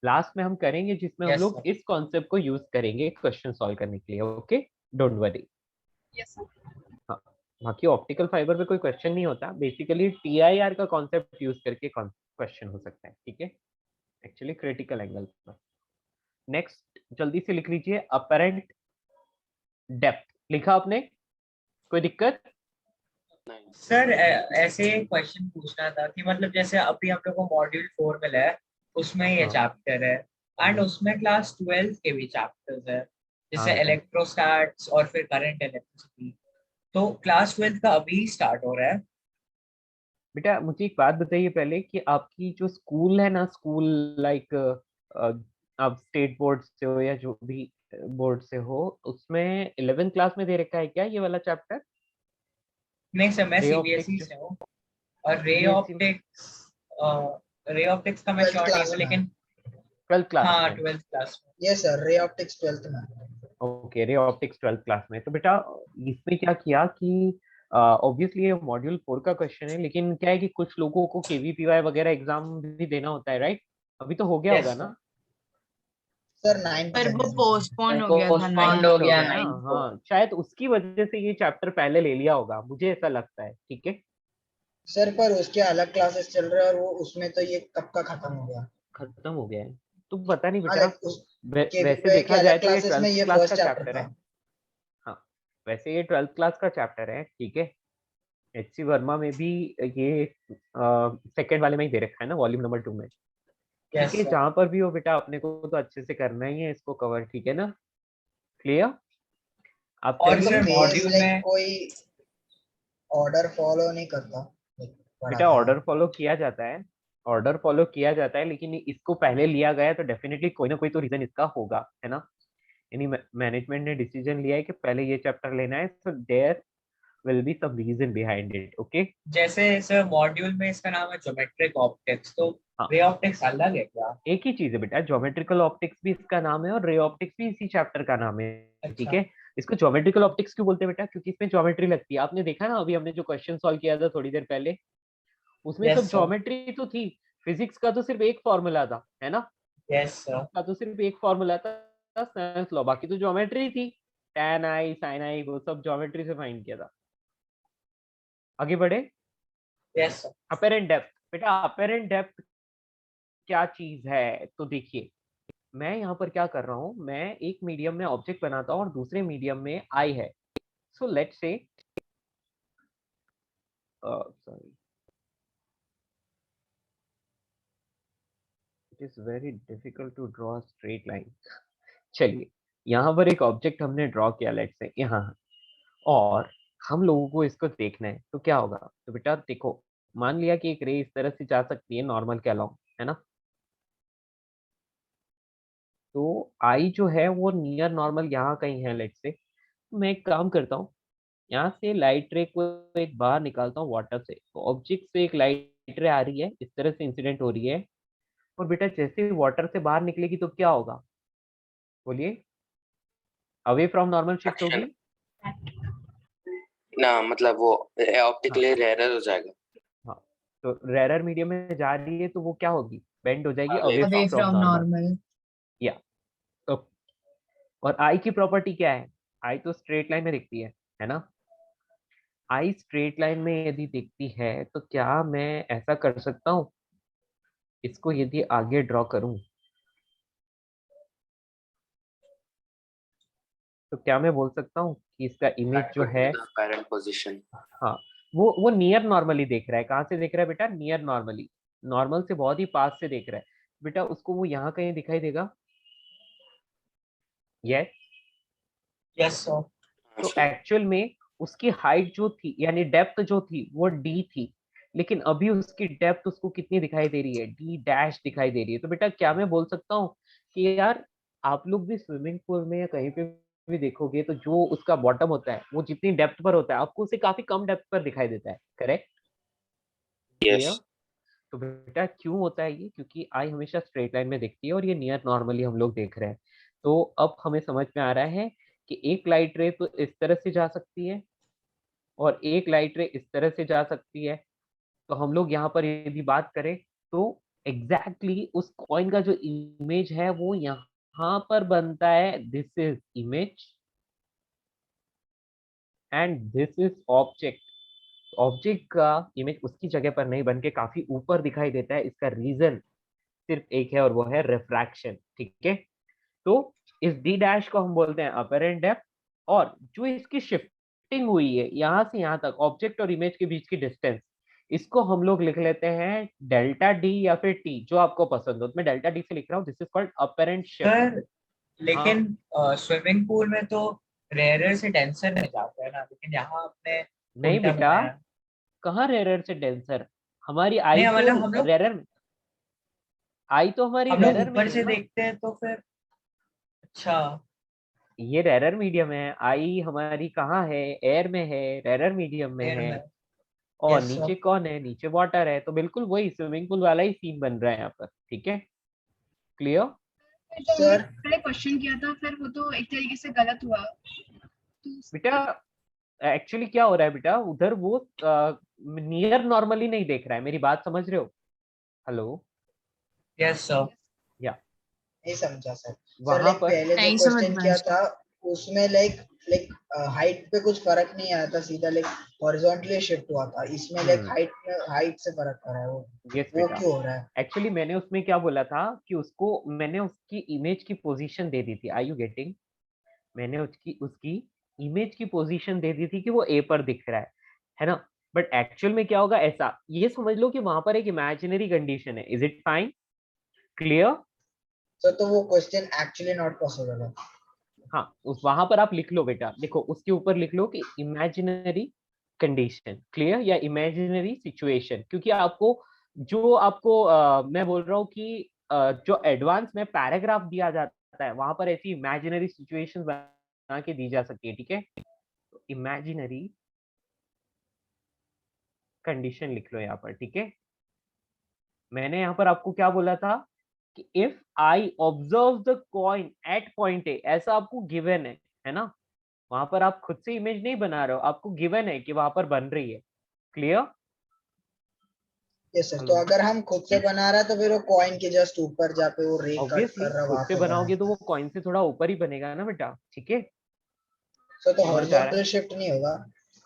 Last में हम करेंगे जिसमें हम Yes, लोग sir. इस कॉन्सेप्ट को यूज करेंगे क्वेश्चन सॉल्व करने के लिए। Okay, don't worry. Yes sir. हाँ, बाकी ऑप्टिकल फाइबर पे कोई क्वेश्चन नहीं होता, बेसिकली TIR का कॉन्सेप्ट यूज करके क्वेश्चन हो सकता है, ठीक है, एक्चुअली क्रिटिकल एंगल पर। नेक्स्ट जल्दी से लिख लीजिए, अपरेंट डेप्थ लिखा आपने, कोई दिक्कत? नहीं सर ऐसे क्वेश्चन पूछना था कि मतलब जैसे अभी हम लोग को मॉड्यूल 4 मिला है, उसमें ये हाँ। चैप्टर है एंड उसमें क्लास 12 के भी चैप्टर्स है, जैसे बेटा। इलेक्ट्रोस्टैट्स और फिर करंट इलेक्ट्रिसिटी। तो क्लास 12 का अभी स्टार्ट हो रहा है। बेटा मुझे एक बात बताइए पहले कि आपकी जो स्कूल है ना, स्कूल लाइक आप स्टेट बोर्ड से हो या जो भी बोर्ड से हो, उसमें 11th क्लास में दे रखा है क्या ये वाला चैप्टर? नहीं सर, मैं रे सीबीएसई ऑप्टिक्स से हूँ और रे सीबीएसई ऑप्टिक्स रे ऑप्टिक्स का मैं 12th श्योर नहीं क्लास हूँ, में। लेकिन 12th क्लास हाँ में? 12th क्लास में। ये सर रे ऑप्टिक्स 12th में। Okay, ray optics 12th class में। तो बेटा इसमें क्या किया कि ऑब्वियसली ये मॉड्यूल 4 का क्वेश्चन है, लेकिन क्या है कि कुछ लोगों को KVPY वगैरह एग्जाम भी देना होता है, राइट? अभी तो हो गया Yes, होगा sir. ना? सर 9 पर वो December में। पोस्टपोन हो गया था पोस्टपोन्ड हो 9 गया ना, 9 को। हाँ शायद उसकी वजह से ये चैप्टर पहले ले लिया होगा, मुझे ऐसा लगता है, ठीक है। सर पर उसके अलग क्लासेस चल रहे हैं और वो उसमें तो ये कब का खत्म हो गया। खत्म हो गया है तो पता नहीं हाँ बेटा। लाइक उस वैसे केवीपीआई के देखा जाए अलग तो ये क्लासेस में 12th ये क्लास का फर्स्ट चैप्टर चैप्टर है। था। हाँ, वैसे ये 12th क्लास का चैप्टर है, ठीक है। HC वर्मा में भी ये सेकेंड वाले में ही दे रखा है ना, वॉल्यूम नंबर 2 में, ठीक Yes, है। sir. जहां पर भी हो बेटा अपने को तो अच्छे से करना ही है इसको कवर, ठीक है ना, क्लियर? आप और कर तो सर लिए? फेज मॉड्यूल लाइक में कोई ऑर्डर फॉलो नहीं करता like, बेटा पढ़ाने ऑर्डर में। फॉलो किया जाता है, ऑर्डर फॉलो किया जाता है, लेकिन इसको पहले लिया गया तो डेफिनेटली कोई ना कोई तो रीजन इसका होगा, है ना। यानी मैनेजमेंट ने डिसीजन लिया है कि पहले ये चैप्टर लेना है, so there will be some reason behind it, okay. जैसे सर मॉड्यूल में इसका नाम है ज्योमेट्रिक ऑप्टिक्स, तो हाँ, रे ऑप्टिक्स अलग है क्या? एक ही चीज है बेटा, ज्योमेट्रिकल ऑप्टिक्स भी इसका नाम है और रे ऑप्टिक्स भी इसी चैप्टर का नाम है, ठीक अच्छा। है। इसको ज्योमेट्रिकल ऑप्टिक्स क्यों बोलते हैं बेटा? क्योंकि इसमें ज्योमेट्री लगती है। आपने देखा ना अभी हमने जो क्वेश्चन सॉल्व किया था थोड़ी देर पहले, उसमें सब यस सर। ज्योमेट्री तो थी। फिजिक्स का तो सिर्फ एक फॉर्मूला था, है ना, यस सर। उसका तो सिर्फ एक फॉर्मूला था, स्नेल्स लॉ, बाकी तो ज्योमेट्री थी। tan i sin i वो सब ज्योमेट्री से फाइंड किया था। आगे बढ़े। Yes sir. अपेरेंट डेप्थ बेटा, अपेरेंट डेप्थ क्या चीज है तो देखिए, मैं यहाँ पर क्या कर रहा हूँ, मैं एक मीडियम में ऑब्जेक्ट बनाता हूँ और दूसरे मीडियम में आई है। So let's say sorry, it is very difficult to draw straight line. चलिए, यहाँ पर एक ऑब्जेक्ट हमने ड्रॉ किया, लेट्स से यहाँ, और हम लोगों को इसको देखना है तो क्या होगा। तो बेटा देखो, मान लिया कि एक रे इस तरह से जा सकती है नॉर्मल के अलोंग, है ना। तो आई जो है वो नियर नॉर्मल यहाँ कहीं है, लेट्स से। तो मैं एक काम करता हूँ, यहाँ से लाइट रे को एक बाहर निकालता हूँ वाटर से, तो ऑब्जेक्ट से एक लाइट रे आ रही है, इस तरह से इंसिडेंट हो रही है, और बेटा जैसे वाटर से बाहर निकलेगी तो क्या होगा, बोलिए? Away from normal shift action होगी ना, मतलब वो हाँ। ऑप्टिकली रेयर हो जाएगा। हाँ, तो रेरर मीडियम में जा रही है तो वो क्या होगी, बेंड हो जाएगी Away away away from from normal, normal. या। तो और आई की प्रॉपर्टी क्या है? आई तो स्ट्रेट लाइन में दिखती है ना। आई स्ट्रेट लाइन में यदि दिखती है तो क्या मैं ऐसा कर सकता हूँ, इसको यदि आगे ड्रॉ करूं तो क्या मैं बोल सकता हूँ कि इसका इमेज जो है, पेरेंट पोजीशन। हाँ, वो नियर नॉर्मली देख रहा है। कहाँ से देख रहा है बेटा? नियर नॉर्मली, नॉर्मल से बहुत ही पास से देख रहा है बेटा, उसको वो यहाँ कहीं दिखाई देगा। यस। Yes sir. तो एक्चुअल में उसकी हाइट जो थी यानी डेप्थ जो थी वो डी थी, लेकिन अभी उसकी डेप्थ उसको कितनी दिखाई दे रही है? डी डैश दिखाई दे रही है। तो बेटा क्या मैं बोल सकता हूँ कि यार आप लोग भी स्विमिंग पूल में या कहीं पे भी देखोगे तो जो उसका बॉटम होता है वो जितनी डेप्थ पर होता है आपको उसे काफी कम डेप्थ पर दिखाई देता है, करेक्ट? यस। क्लियर? तो बेटा क्यों होता है ये? क्योंकि आई हमेशा स्ट्रेट लाइन में दिखती है और ये नियर नॉर्मली हम लोग देख रहे हैं। तो अब हमें समझ में आ रहा है कि एक लाइट रे तो इस तरह से जा सकती है और एक लाइट रे इस तरह से जा सकती है। तो हम लोग यहाँ पर यदि बात करें तो एग्जैक्टली उस कॉइन का जो इमेज है वो यहाँ पर बनता है, this is image and this is object. Object का इमेज उसकी जगह पर नहीं बन के काफी ऊपर दिखाई देता है। इसका रीजन सिर्फ एक है और वो है रिफ्रैक्शन, ठीक है। तो इस डी डैश को हम बोलते हैं अपरेंट डेप्थ, और जो इसकी शिफ्टिंग हुई है यहाँ से यहाँ तक ऑब्जेक्ट और इमेज के बीच की डिस्टेंस, इसको हम लोग लिख लेते हैं डेल्टा डी या फिर टी, जो आपको पसंद हो। मैं डेल्टा डी से लिख रहा हूँ, this is called apparent shift. Sir लेकिन स्विमिंग पूल में तो रेयर से डेंसर में जाता है ना, लेकिन यहाँ आपने नहीं उल्टा बेटा, बनाया। कहाँ रेयर से डेंसर, हमारी आई नहीं मतलब तो रेयर, आई तो हमारी हम लोग रेयर में ऊपर है से ना। देखते हैं तो फिर अच्छा ये रेयर मीडियम है, आई हमारी कहाँ है, एयर में है, रेयर मीडियम में एयर है। में। और यस नीचे सर। कौन है, नीचे वाटर है, तो बिल्कुल वही स्विमिंग पूल वाला ही सीन बन रहा है यहाँ पर, ठीक है। क्लियर फिर जो हमने सर पहले क्वेश्चन किया था फिर वो तो एक तरीके से गलत हुआ, तो बेटा? एक्चुअली क्या हो रहा है बेटा, उधर वो नियर नॉर्मली नहीं देख रहा है, मेरी बात समझ रहे हो? Hello, yes sir. या नहीं समझा सर। सर वहां लाइक पर पहले जो नहीं समझ क्वेश्चन पाए किया सर। था उसमें लाइक लाइक हाइट पे कुछ फर्क नहीं आया था, सीधा लाइक हॉरिजॉन्टली शिफ्ट हुआ था। इसमें लाइक हाइट से फर्क कर रहा है यस वो बेटा, क्यों हो रहा है? एक्चुअली मैंने उसमें क्या बोला था कि उसको मैंने उसकी इमेज की पोजीशन दे दी थी, आर यू गेटिंग? मैंने उसकी उसकी इमेज की पोजीशन दे दी थी कि वो ए पर दिख रहा है ना। बट एक्चुअल में क्या होगा, ऐसा ये समझ लो कि वहां पर एक इमेजिनरी कंडीशन है। Is it fine? Clear? Sir तो वो क्वेश्चन एक्चुअली नॉट पॉसिबल है। हाँ, उस वहां पर आप लिख लो बेटा, देखो उसके ऊपर लिख लो कि इमेजिनरी कंडीशन, क्लियर, या इमेजिनरी सिचुएशन, क्योंकि आपको जो आपको मैं बोल रहा हूँ कि जो एडवांस में पैराग्राफ दिया जाता है वहां पर ऐसी इमेजिनरी सिचुएशन बना के दी जा सकती है, ठीक है। तो इमेजिनरी कंडीशन लिख लो यहाँ पर, ठीक है। मैंने यहाँ पर आपको क्या बोला था कि if I observe the coin at point A, ऐसा आपको गिवन है ना। वहां पर आप खुद से इमेज नहीं बना रहे हो, आपको गिवन है कि वहां पर बन रही है। क्लियर? यस सर, तो हेलो, अगर हम खुद से बना रहा है तो फिर वो कॉइन के जस्ट ऊपर जहाँ पे वो रे कट ऑब्वियसली कर रहा है खुद वहां से पे बनाओगे तो बनाए। वो कॉइन से थोड़ा ऊपर ही बनेगा ना बेटा, ठीक है। सर तो समझ आ रहा हॉरिजॉन्टल है? शिफ्ट नहीं होगा?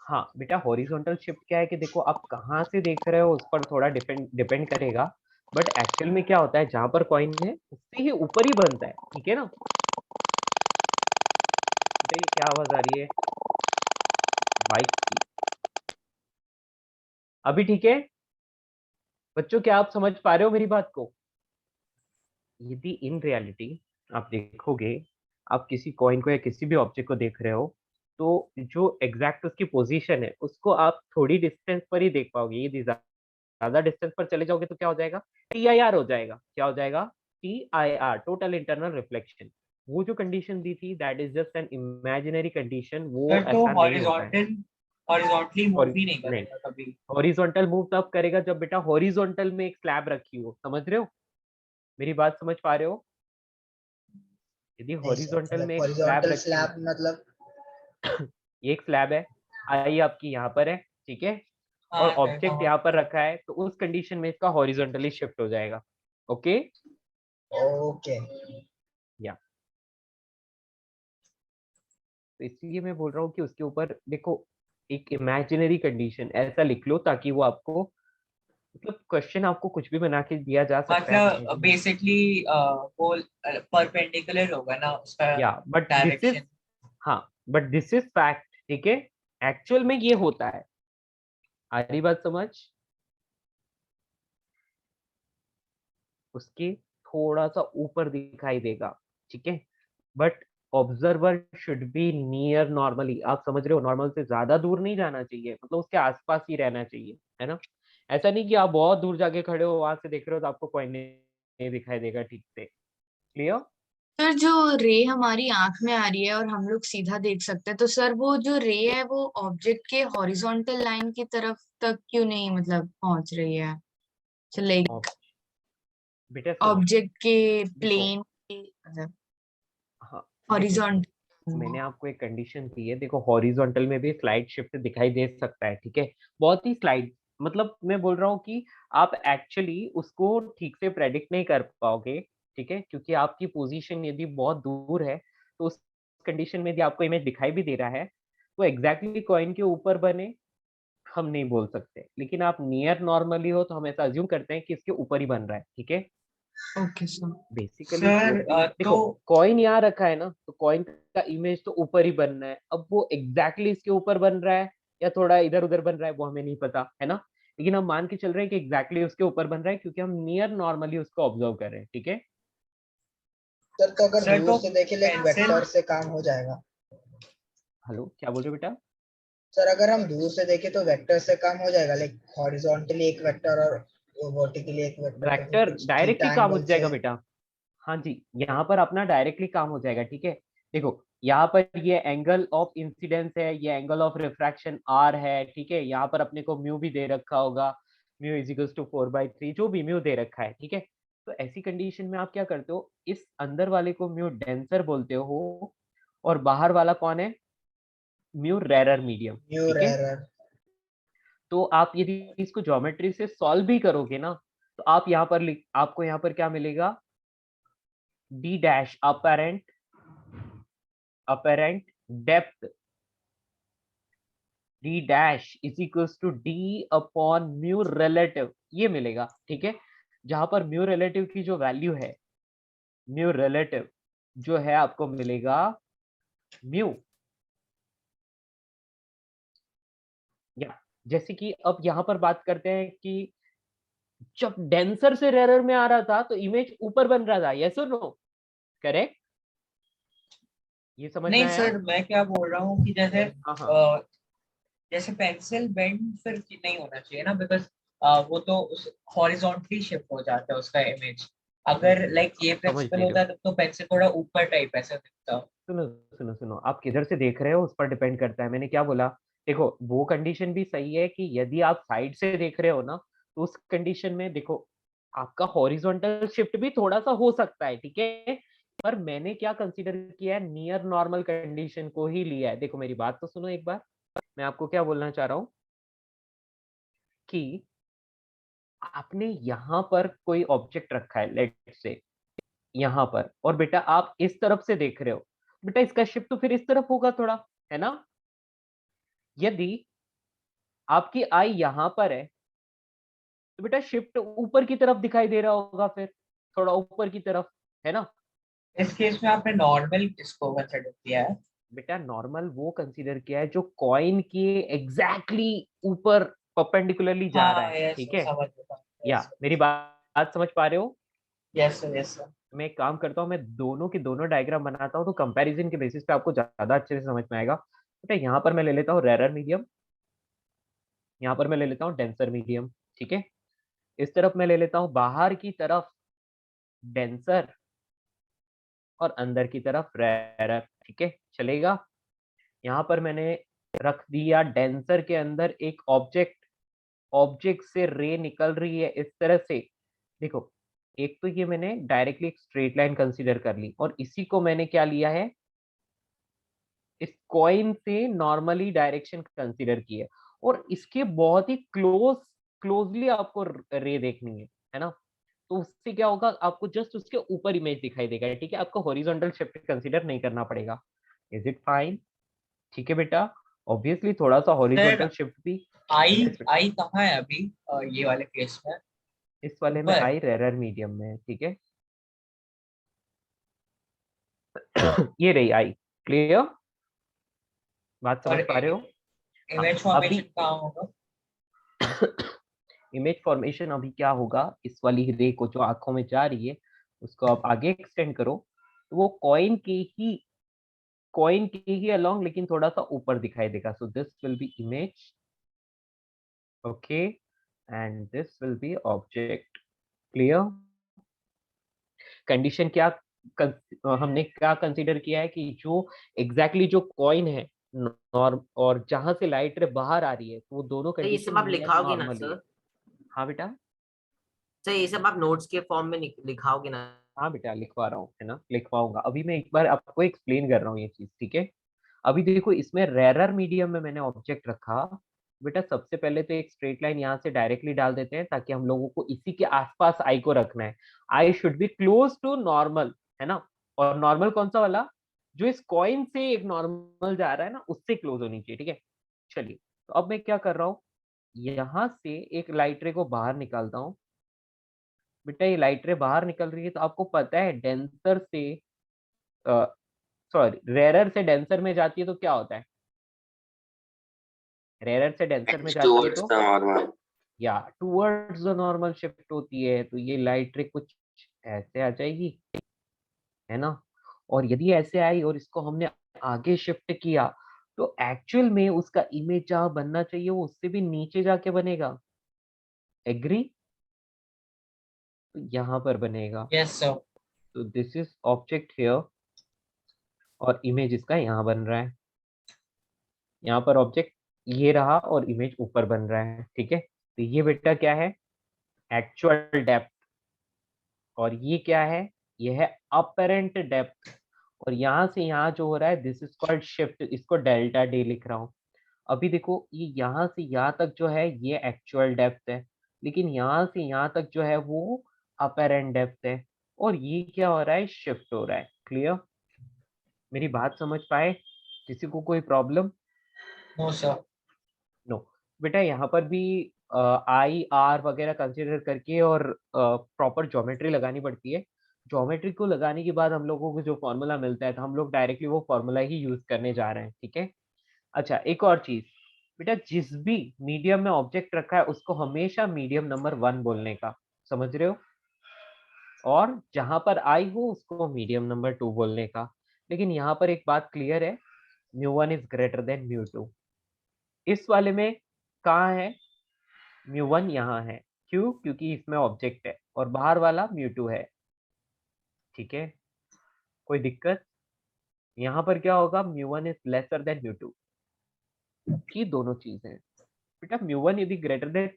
हाँ बेटा, हॉरिजॉन्टल शिफ्ट क्या है कि देखो आप कहाँ से देख रहे हो उस पर थोड़ा डिपेंड करेगा। बट एक्चुअल में क्या होता है, जहां पर कॉइन है उससे ही ऊपर ही बनता है, ठीक है ना। बेटा ये क्या आवाज आ रही है बाइक की? अभी ठीक है बच्चों, क्या आप समझ पा रहे हो मेरी बात को? यदि इन रियलिटी आप देखोगे, आप किसी कॉइन को या किसी भी ऑब्जेक्ट को देख रहे हो, तो जो एग्जैक्ट उसकी पोजीशन है उसको आप थोड़ी डिस्टेंस पर ही देख पाओगे। यदि ज्यादा डिस्टेंस पर चले जाओगे तो क्या हो जाएगा, TIR हो जाएगा। क्या हो जाएगा? TIR, total internal reflection. वो जो कंडीशन दी थी that is just an imaginary condition, वो सर तो ऐसा नहीं होता है। हॉरिजॉन्टली मूव और ही नहीं नहीं, करेगा कभी। हॉरिजॉन्टल मूव तब करेगा जब बेटा हॉरिजॉन्टल में एक स्लैब रखी हो, समझ रहे हो? मेरी बात समझ पा रहे हो? यदि नहीं सर, हॉरिजॉन्टल मतलब में एक स्लैब हॉरिजॉन्टल रखी हो, स्लैब मतलब? ये एक स्लैब है, आई आपकी यहाँ पर है, ठीक है, और हाँ देखा ऑब्जेक्ट हूँ। यहाँ पर रखा है, तो उस कंडीशन में इसका हॉरिजॉन्टली शिफ्ट हो जाएगा। Okay, okay. या तो इसलिए मैं बोल रहा हूँ कि उसके ऊपर देखो एक इमेजिनरी कंडीशन ऐसा लिख लो ताकि वो आपको, मतलब क्वेश्चन आपको कुछ भी बना के दिया जा सकता है मतलब imaginary। बेसिकली वो परपेंडिकुलर होगा ना उसका या बट दिस इज, डायरेक्शन। हाँ बट दिस इज फैक्ट, ठीक है। एक्चुअल में ये होता है, आ रही बात समझ? उसके थोड़ा सा ऊपर दिखाई देगा, ठीक है, but observer should be near normally. आप समझ रहे हो, नॉर्मल से ज्यादा दूर नहीं जाना चाहिए, मतलब उसके आसपास ही रहना चाहिए, है ना। ऐसा नहीं कि आप बहुत दूर जाके खड़े हो वहां से देख रहे हो तो आपको कोई नहीं दिखाई देगा ठीक से। क्लियर? सर जो रे हमारी आंख में आ रही है और हम लोग सीधा देख सकते हैं, तो सर वो जो रे है वो ऑब्जेक्ट के हॉरिजॉन्टल लाइन की तरफ तक क्यों नहीं मतलब पहुंच रही है? तो लाइक बेटा सुनो, ऑब्जेक्ट के देखो, प्लेन के मतलब हाँ देखो सुनो, हॉरिजॉन्टल। मैंने आपको एक कंडीशन दी है, देखो हॉरिजॉन्टल में भी स्लाइड शिफ्ट दिखाई दे सकता है, ठीक है, बहुत ही स्लाइड, मतलब मैं बोल रहा हूँ कि आप एक्चुअली उसको ठीक से प्रेडिक्ट नहीं कर पाओगे, ठीक है? क्योंकि आपकी पोजीशन यदि बहुत दूर है, तो उस कंडीशन में यदि आपको इमेज दिखाई भी दे रहा है, तो एग्ज़ैक्टली कॉइन के ऊपर बने, हम नहीं बोल सकते। लेकिन आप नियर नॉर्मली हो, तो हम ऐसा अज़्यूम करते हैं कि इसके ऊपर ही बन रहा है, ठीक है? Okay sir. बेसिकली जो सर भी देखो, कॉइन यहाँ रखा है ना, तो कॉइन का इमेज तो ऊपर ही बनना है। अब वो एग्ज़ैक्टली इसके ऊपर बन रहा है या थोड़ा इधर-उधर बन रहा है, वो हमें नहीं पता, है ना? लेकिन हम मान के चल रहे हैं कि एग्ज़ैक्टली उसके ऊपर बन रहा है, क्योंकि हम नियर नॉर्मली उसको ऑब्ज़र्व कर रहे हैं, ठीक है? सर तो अगर सर, दूर तो से देखे लाइक पेंसिल वेक्टर से काम हो जाएगा। हेलो, क्या बोल रहे हो बेटा? सर अगर हम दूर से देखें तो वेक्टर से काम हो जाएगा, लाइक हॉरिजॉन्टली एक वेक्टर और वर्टिकली एक वेक्टर, तो फिर वेक्टर कुछ डायरेक्टली थीटा काम हो एंगल जाएगा से। बेटा। हाँ जी, यहाँ पर अपना डायरेक्टली काम हो जाएगा, ठीक है? देखो, यहाँ पर ये एंगल ऑफ इंसिडेंस है, ये एंगल ऑफ रिफ्रैक्शन आर है, ठीक है? यहाँ पर अपने को म्यू भी दे रखा होगा, म्यू इज इक्वल्स टू 4/3, जो भी म्यू दे रखा है, ठीक है? तो ऐसी कंडीशन में आप क्या करते हो, इस अंदर वाले को म्यू डेंसर बोलते हो, और बाहर वाला कौन है? म्यू रेरर मीडियम, म्यू ठीक है? रेरर। तो आप यदि इसको ज्योमेट्री से सॉल्व भी करोगे ना, तो आप यहाँ पर आपको यहाँ पर क्या मिलेगा? D dash apparent depth d dash is equals to d upon mu relative, ये मिलेगा, ठीक है? जहां पर म्यू रिलेटिव की जो वैल्यू है, म्यू रिलेटिव जो है आपको मिलेगा म्यू, या जैसे कि अब यहाँ पर बात करते हैं कि जब डेंसर से रेरर में आ रहा था तो इमेज ऊपर बन रहा था, यस और नो? करेक्ट? ये समझ में नहीं आया? सर, मैं क्या बोल रहा हूँ कि जैसे हाँ हाँ, जैसे पेंसिल बेंड फिर नहीं होना चाहिए ना, बिकॉज वो तो उस हॉरिजॉन्टली शिफ्ट हो जाता है उसका इमेज। अगर लाइक ये समझ प्रिंसिपल नहीं रहे होता हो। है तब तो पेंसिल थोड़ा ऊपर टाइप ऐसा दिखता। सुनो सुनो सुनो, आप किधर से देख रहे हो उस पर डिपेंड करता है। मैंने क्या बोला, देखो वो कंडीशन भी सही है कि यदि आप साइड से देख रहे हो ना, तो उस कंडीशन में देखो आपका हॉरिजॉन्टल शिफ्ट भी थोड़ा सा हो सकता है, ठीक है? पर मैंने क्या कंसीडर किया है, नियर नॉर्मल कंडीशन को ही लिया है। देखो मेरी बात तो सुनो एक बार, मैं आपको क्या बोलना चाह रहा हूँ कि आपने यहाँ पर कोई ऑब्जेक्ट रखा है, लेट से यहाँ पर, और बेटा आप इस तरफ से देख रहे हो, बेटा इसका शिफ्ट तो फिर इस तरफ होगा थोड़ा, है ना? यदि आपकी आई यहाँ पर है, तो बेटा शिफ्ट ऊपर की तरफ दिखाई दे रहा होगा, फिर थोड़ा ऊपर की तरफ, है ना? इस केस में आपने नॉर्मल इसको कंसिडर किया है। बेटा नॉर्मल वो कंसीडर किया है जो कॉइन के एग्जैक्टली ऊपर परपेंडिकुलरली जा रहा हाँ, है, यस ठीक है? समझ गया। या मेरी बात समझ पा रहे हो? Yes sir, yes sir. मैं एक काम करता हूँ, मैं दोनों के दोनों डायग्राम बनाता हूँ, तो कंपैरिजन के बेसिस पे आपको ज्यादा अच्छे से समझ में आएगा। बेटा यहाँ पर मैं ले लेता हूँ रेरर मीडियम, यहाँ पर मैं ले लेता हूँ डेंसर मीडियम, ठीक है? इस तरफ मैं ले लेता हूँ बाहर की तरफ डेंसर और अंदर की तरफ रेरर, ठीक है? चलेगा? यहाँ पर मैंने रख दिया डेंसर के अंदर एक ऑब्जेक्ट, ऑब्जेक्ट से रे निकल रही है इस तरह से। देखो, एक तो ये मैंने डायरेक्टली एक स्ट्रेट लाइन कंसीडर कर ली, और इसी को मैंने क्या लिया है, इस कॉइन से नॉर्मली डायरेक्शन कंसीडर की है, और इसके बहुत ही क्लोजली आपको रे देखनी है ना? तो उससे क्या होगा, आपको जस्ट उसके ऊपर इमेज दिखाई देगा, ठीक है? आपको हॉरिजॉन्टल शिफ्ट कंसीडर नहीं करना पड़ेगा। Is it fine? ठीक है बेटा? ऑब्वियसली थोड़ा सा सर हॉरिजॉन्टल शिफ्ट भी। आई यस बेटा, आई कहाँ है अभी ये वाले केस में? इस वाले में ऊपर। आई रेरर मीडियम में है, ठीक है? ये रही आई। क्लियर? बात और समझ पा रहे हो? हाँ, इमेज फॉर्मेशन अभी कहाँ होगा? इमेज फॉर्मेशन अभी क्या होगा, इस वाली रे को जो आंखों में जा रही है, उसको आप आगे एक्सटेंड करो, तो वो कॉइन के ही अलोंग, लेकिन थोड़ा सा ऊपर दिखाई देगा। So this will B image, okay, and this will B object. Clear? Condition क्या हमने क्या कंसीडर किया है कि जो एग्जैक्टली जो कॉइन है नॉर्म, और जहां से लाइट रे बाहर आ रही है, तो वो दोनों तो ये कंडीशन सब आप नियर लिखाओगे ना नॉर्मली है। सर? हाँ बेटा, सर ये सब आप नोट्स के फॉर्म में लिखाओगे ना? हाँ बेटा लिखवा रहा हूँ, है ना? लिखवाऊंगा। अभी मैं एक बार आपको एक्सप्लेन कर रहा हूँ ये चीज, ठीक है? अभी देखो, इसमें रेरर मीडियम में मैंने ऑब्जेक्ट रखा, बेटा सबसे पहले तो एक स्ट्रेट लाइन यहाँ से डायरेक्टली डाल देते हैं ताकि हम लोगों को इसी के आसपास आई को रखना है। I should be close to normal, है ना? और नॉर्मल कौन सा वाला? जो इस कॉइन से एक नॉर्मल जा रहा है ना, उससे क्लोज होनी चाहिए, ठीक है? चलिए, तो अब मैं क्या कर रहा हूँ, यहाँ से एक लाइट रे को बाहर निकालता हूँ। बेटा ये लाइट रे बाहर निकल रही है तो आपको पता है डेंसर से सॉरी रेरर से डेंसर में जाती है तो क्या होता है? रेरर से डेंसर में जाती है टुवर्ड्स तो द नॉर्मल। या टुवर्ड्स द नॉर्मल शिफ्ट होती है। तो ये लाइट रे कुछ ऐसे आ जाएगी, है ना? और यदि ऐसे आई और इसको हमने आगे शिफ्ट किया तो एक्चुअल में उसका इमेज जहां बनना चाहिए वो उससे भी नीचे जाके बनेगा। एग्री? तो यहाँ पर बनेगा। Yes sir. तो दिस इज ऑब्जेक्ट हियर और इमेज इसका यहाँ बन रहा है। यहाँ पर ऑब्जेक्ट ये रहा और इमेज ऊपर बन रहा है, ठीक है? तो ये बेटा क्या है? Actual depth. और ये क्या है? ये है अपरेंट डेप्थ। और यहाँ से यहाँ जो हो रहा है दिस इज कॉल्ड शिफ्ट, इसको डेल्टा डी लिख रहा हूँ। अभी देखो ये यहाँ से यहाँ तक जो है ये एक्चुअल डेप्थ है, लेकिन यहाँ से यहाँ तक जो है वो अपरेंट डेप्थ है। और ये क्या हो रहा है? शिफ्ट हो रहा है। क्लियर? मेरी बात समझ पाए? किसी को कोई प्रॉब्लम? No sir. नो। बेटा यहाँ पर भी आई आर वगैरह कंसिडर करके और प्रॉपर ज्योमेट्री लगानी पड़ती है। ज्योमेट्री को लगाने के बाद हम लोगों को जो फॉर्मूला मिलता है तो हम लोग डायरेक्टली वो फॉर्मूला ही यूज करने जा रहे हैं, ठीक है? अच्छा, एक और चीज बेटा, जिस भी मीडियम में ऑब्जेक्ट रखा है उसको हमेशा मीडियम नंबर 1 बोलने का, समझ रहे हो? और जहां पर आई हो उसको मीडियम नंबर 2 बोलने का। लेकिन यहाँ पर एक बात क्लियर है, μ1 इज ग्रेटर देन μ2। इस वाले में कहाँ है? μ1 यहाँ है। क्यों? क्योंकि इसमें ऑब्जेक्ट है और बाहर वाला μ2 है, ठीक है? कोई दिक्कत? यहाँ पर क्या होगा? μ1 इज लेसर देन μ2। ये दोनों चीजें हैं बेटा। μ1 यदि ग्रेटर देन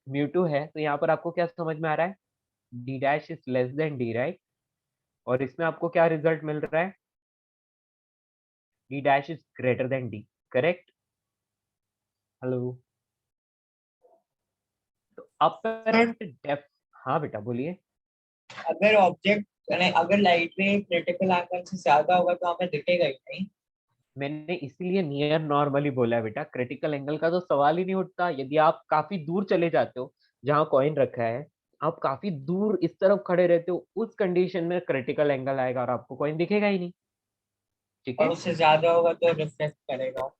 μ2 है तो यहाँ पर आपको क्या समझ में आ रहा है? d dash is less than d, right? और इसमें आपको क्या रिजल्ट मिल रहा है? d dash is greater than d, correct? Hello? तो अपरेंट डेप्थ, हाँ बेटा बोलिए। अगर ऑब्जेक्ट अगर लाइट रे क्रिटिकल एंगल से ज्यादा होगा तो हमें दिखेगा ही नहीं। मैंने इसीलिए नियर नॉर्मली बोला है बेटा, क्रिटिकल एंगल का तो सवाल ही नहीं उठता। यदि आप काफी दूर चले जाते हो जहाँ कॉइन रखा है, आप काफी दूर इस तरफ खड़े रहते हो, उस कंडीशन में क्रिटिकल एंगल आएगा और आपको कॉइन दिखेगा ही नहीं, ठीक और है? उससे ज्यादा होगा तो रिफ्लेक्ट करेगा।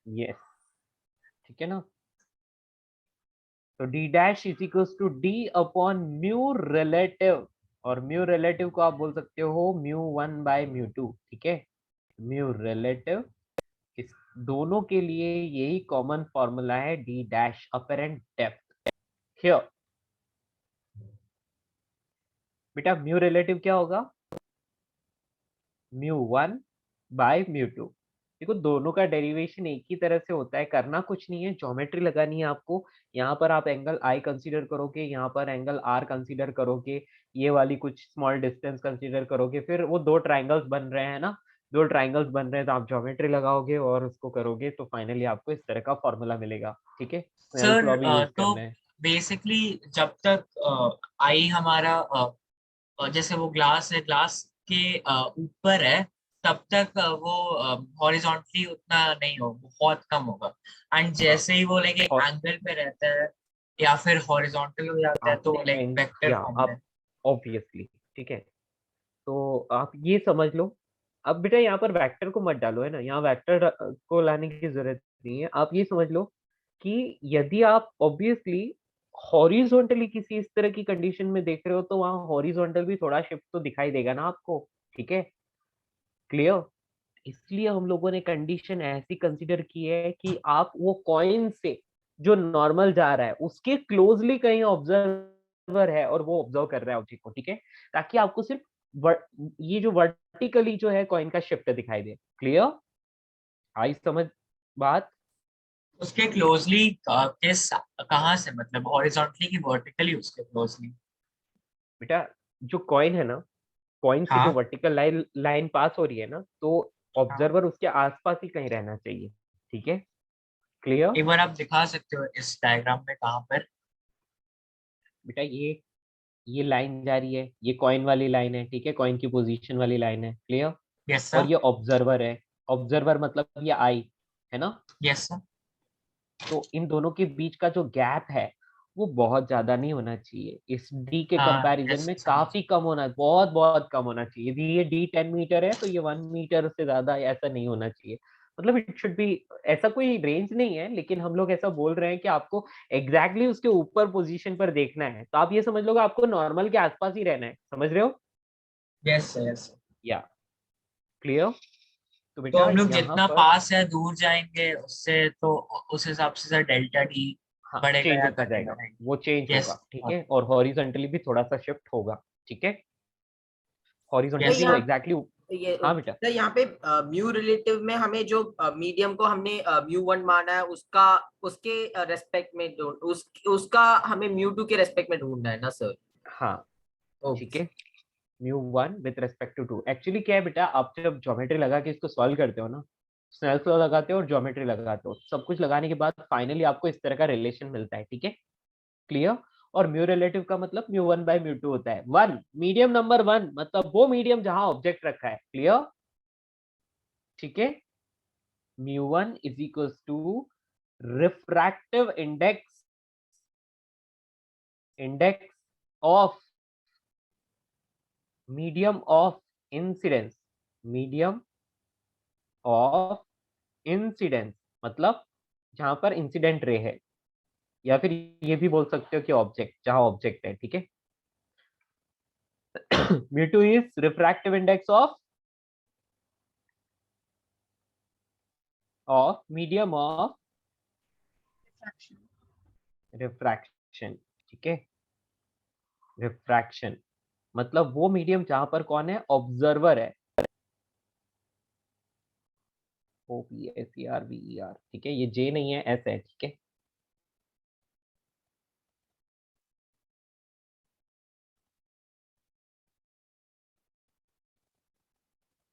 यस, ठीक है ना? तो d dash is equal to d upon mu relative, और म्यू रिलेटिव को आप बोल सकते हो μ1 बाय μ2, ठीक है? म्यू रिलेटिव, इस दोनों के लिए यही कॉमन फॉर्मूला है, d dash apparent depth. Here बेटा म्यू रिलेटिव क्या होगा? μ1 बाय μ2। देखो दोनों का डेरिवेशन एक ही तरह से होता है, करना कुछ नहीं है, ज्योमेट्री लगानी है आपको। यहाँ पर आप एंगल आई कंसीडर करोगे, यहाँ पर एंगल आर कंसीडर करोगे, ये वाली कुछ स्मॉल डिस्टेंस कंसीडर करोगे, फिर वो दो ट्राइंगल्स बन रहे हैं ना, दो ट्राइंगल्स बन रहे हैं तो आप ज्योमेट्री लगाओगे और उसको करोगे तो फाइनली आपको इस तरह का फॉर्मूला मिलेगा, ठीक है? स्नेल्स लॉ भी यूज तो करना है। बेसिकली जब तक आई हमारा जैसे वो ग्लास है, ग्लास के ऊपर है, तब तक वो हॉरिजॉन्टली उतना नहीं हो, बहुत कम होगा। एंड जैसे ही वो लाइक और एंगल पे रहता है या फिर हॉरिजॉन्टल हो जाता है तो लाइक आपने वेक्टर या फॉर्म में। आप ऑब्वियसली, ठीक है? तो आप ये समझ लो। अब बेटा यहाँ पर वेक्टर को मत डालो, है ना? यहाँ वेक्टर को लाने की जरूरत नहीं है। आप ये समझ लो कि यदि आप ऑब्वियसली हॉरिजॉन्टली किसी इस तरह की कंडीशन में देख रहे हो तो वहाँ हॉरिजॉन्टल भी थोड़ा शिफ्ट तो दिखाई देगा ना आपको, ठीक है? क्लियर? इसलिए हम लोगों ने कंडीशन ऐसी कंसीडर की है कि आप वो कॉइन से जो नॉर्मल जा रहा है उसके क्लोजली कहीं ऑब्जर्वर है और वो ऑब्जर्व कर रहा है ऑब्जेक्ट को, ठीक है? ताकि आपको सिर्फ ये जो वर्टिकली जो है कॉइन का शिफ्ट दिखाई दे। क्लियर? आई समझ बात? उसके क्लोजली किस कहाँ से, मतलब हॉरिजॉन्टली की वर्टिकली उसके क्लोजली? बेटा जो कॉइन है ना, कॉइन से जो हाँ वर्टिकल लाइन पास हो रही है ना, तो हाँ। ऑब्जर्वर उसके आसपास ही कहीं रहना चाहिए, ठीक है? क्लियर? एक बार आप दिखा सकते हो इस डायग्राम में कहाँ पर? बेटा ये लाइन जा रही है, ये कॉइन वाली लाइन है, ठीक है, कॉइन की पोजीशन वाली लाइन है, क्लियर? यस और सर, ये ऑब्जर्वर है, ऑब्जर्वर मतलब ये आई है ना। Yes sir. तो इन दोनों के बीच का जो गैप है वो बहुत ज्यादा नहीं होना चाहिए, इस डी के हाँ, कंपैरिजन यस में समझ। काफी कम होना, बहुत बहुत कम होना चाहिए। यदि ये डी 10 मीटर है तो ये 1 मीटर से ज्यादा ऐसा नहीं होना चाहिए। मतलब इट शुड बी, ऐसा कोई रेंज नहीं है, लेकिन हम लोग ऐसा बोल रहे हैं कि आपको एग्जैक्टली exactly उसके ऊपर पोजीशन पर देखना है, तो आप ये समझ लो कि आपको नॉर्मल के आसपास ही रहना है, समझ रहे हो? Yes sir, yes. या क्लियर? तो तो बेटा हम लोग यहाँ जितना पर पास है दूर जाएंगे उससे, तो उस हिसाब से सर डेल्टा डी हाँ बढ़ेगा चेंज या होता घटेगा, जाएगा, राइट? वो चेंज यस। होगा, ठीक है, और हॉरिजॉन्टली भी थोड़ा सा शिफ्ट होगा, ठीक है, तो हॉरिजॉन्टली वो यहाँ एग्जैक्टली। ये हाँ बेटा, तो यहाँ पे म्यू रिलेटिव में हमें जो मीडियम को हमने म्यू वन माना है उसका उसके रेस्पेक्ट में उसका हमें म्यू टू के रेस्पेक्ट में ढूंढना है ना सर? हाँ ठीक ओके। है, mu one with respect to two. Actually क्या है बेटा, आप जब ज्योमेट्री लगा के इसको सॉल्व करते हो ना, स्नेल्स लॉ लगाते हो और ज्योमेट्री लगाते हो, सब कुछ लगाने के बाद फाइनली आपको इस तरह का रिलेशन मिलता है, ठीक है, क्लियर? और म्यू रिलेटिव का मतलब mu one by mu two होता है। वन मीडियम नंबर वन मतलब वो मीडियम जहां ऑब्जेक्ट रखा है, क्लियर? ठीक है, mu one is equals to refractive index of medium of incidence, medium of incidence मतलब जहां पर इंसिडेंट रे है, या फिर ये भी बोल सकते हो कि ऑब्जेक्ट, जहां ऑब्जेक्ट है, ठीक है। Mu two is refractive index of medium of Refraction. Refraction, ठीक है, रिफ्रैक्शन मतलब वो मीडियम जहां पर कौन है, ऑब्जर्वर है, O P S E R V E R, ठीक है, ये जे नहीं है, एस है, ठीक है।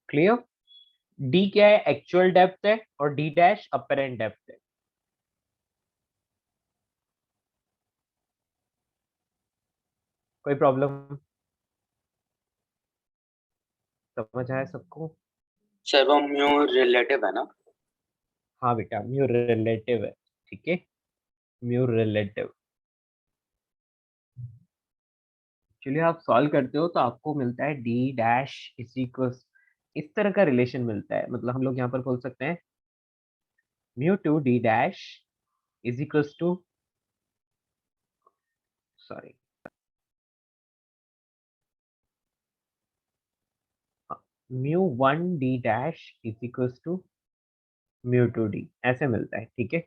क्लियर? डी क्या है, एक्चुअल डेप्थ है, और डी डैश अपरेंट डेप्थ है। कोई प्रॉब्लम? समझ आया सबको? सर वो म्यू रिलेटिव है ना? हाँ बेटा, म्यू रिलेटिव है, ठीक है, म्यू रिलेटिव। चलिए आप सॉल्व करते हो तो आपको मिलता है डी डैश इज इक्वल्स, इस तरह का रिलेशन मिलता है, मतलब हम लोग यहाँ पर बोल सकते हैं mu two D dash is equals to, sorry, mu one D dash is equals to mu two D, ऐसे मिलता है, ठीक है।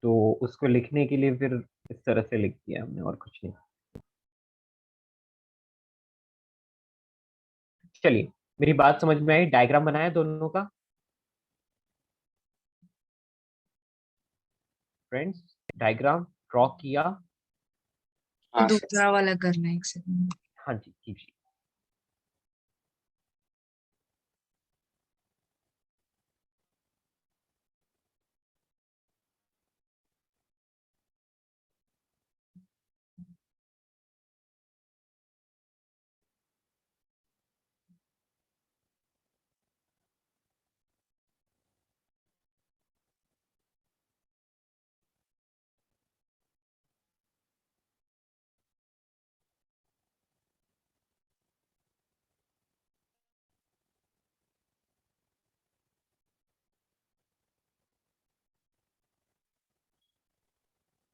तो उसको लिखने के लिए फिर इस तरह से लिख दिया हमने, और कुछ नहीं। चलिए, मेरी बात समझ में आई? डायग्राम बनाया दोनों का फ्रेंड्स, डायग्राम ड्रॉ किया? हाँ सर। दूसरा वाला करना है, एक सेकंड। हाँ जी कीजिए।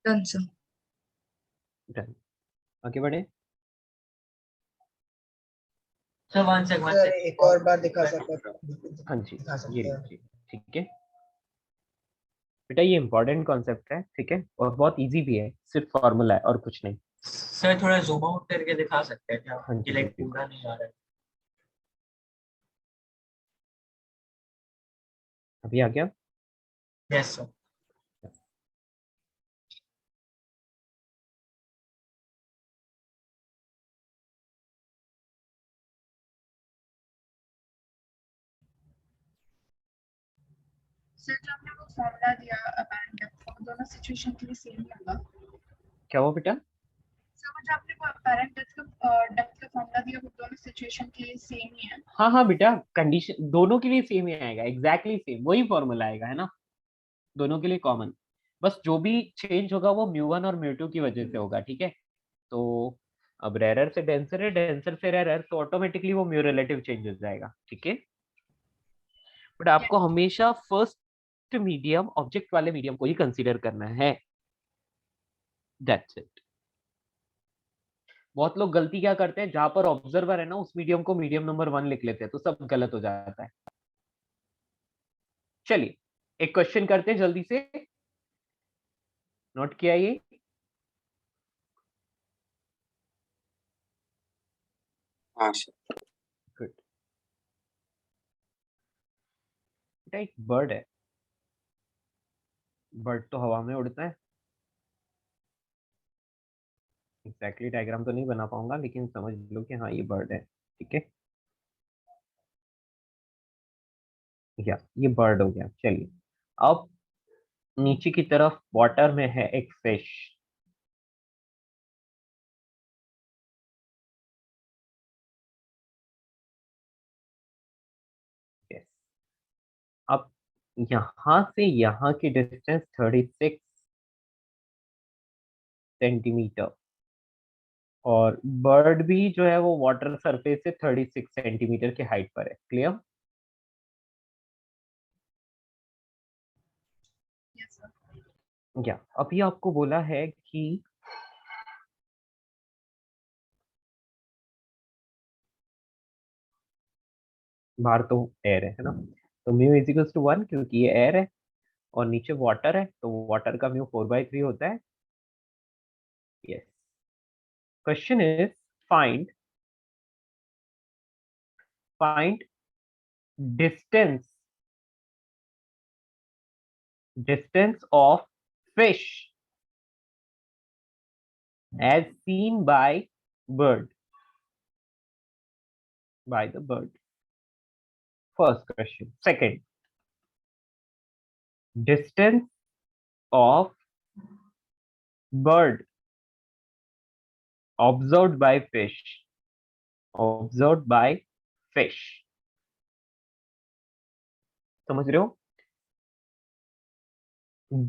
Done sir. डन, आगे बढ़े। Sir one sec, one sir sec. एक और बार दिखा हाँ जी, दिखा ये सकते हैं? लीजिए, ठीक है बेटा, ये इंपॉर्टेंट कॉन्सेप्ट है, ठीक है, और बहुत इजी भी है, सिर्फ फॉर्मूला है और कुछ नहीं। सर थोड़ा जूम आउट करके दिखा सकते हैं क्या? हाँ ये जी लाइक बिल्कुल, पूरा नहीं आ रहा है। अभी आ गया। Yes sir. सर जो आपने वो फॉर्मूला दिया अपैरेंट डेप्थ का, वो दोनों सिचुएशन के लिए सेम ही होगा? क्या वो बेटा? सर वो जो आपने वो अपैरेंट डेप्थ का फॉर्मूला दिया, वो दोनों सिचुएशन के लिए सेम ही है? हाँ हाँ बेटा, कंडीशन दोनों के लिए सेम ही आएगा, एग्जैक्टली सेम वही फॉर्मूला आएगा, है ना, दोनों के लिए कॉमन। बस जो भी चेंज होगा वो म्यू1 और म्यू2 की वजह से होगा, ठीक है। तो अब रेरर से डेंसर है, डेंसर से रेरर, तो ऑटोमेटिकली वो म्यू रिलेटिव चेंज हो जाएगा, ठीक है। बट आपको हमेशा फर्स्ट मीडियम, ऑब्जेक्ट वाले मीडियम को ही कंसीडर करना है, दैट्स इट। बहुत लोग गलती क्या करते हैं, जहां पर ऑब्जर्वर है ना, उस मीडियम को मीडियम नंबर 1 लिख लेते हैं, तो सब गलत हो जाता है। चलिए एक क्वेश्चन करते हैं जल्दी से, नोट किया ये। हाँ सर। गुड। बेटा एक बर्ड है, बर्ड तो हवा में उड़ता है, एग्जैक्टली डायग्राम तो नहीं बना पाऊंगा, लेकिन समझ लो कि हाँ ये बर्ड है, ठीक है। या ये बर्ड हो गया। चलिए अब नीचे की तरफ वाटर में है एक फिश, यस। अब यहां से यहाँ की डिस्टेंस 36 सेंटीमीटर, और बर्ड भी जो है वो वाटर सरफेस से 36 सेंटीमीटर के हाइट पर है, क्लियर? Yes sir. या अभी आपको बोला है कि बाहर तो एयर है ना, तो म्यू इज इक्वल्स टू 1, क्योंकि ये एयर है और नीचे वाटर है, तो वाटर का म्यू 4/3 होता है, yes. Question is find find distance distance of fish as seen by bird, by the bird. First question. Second, distance of bird observed by fish, observed by fish. समझ रहे हो?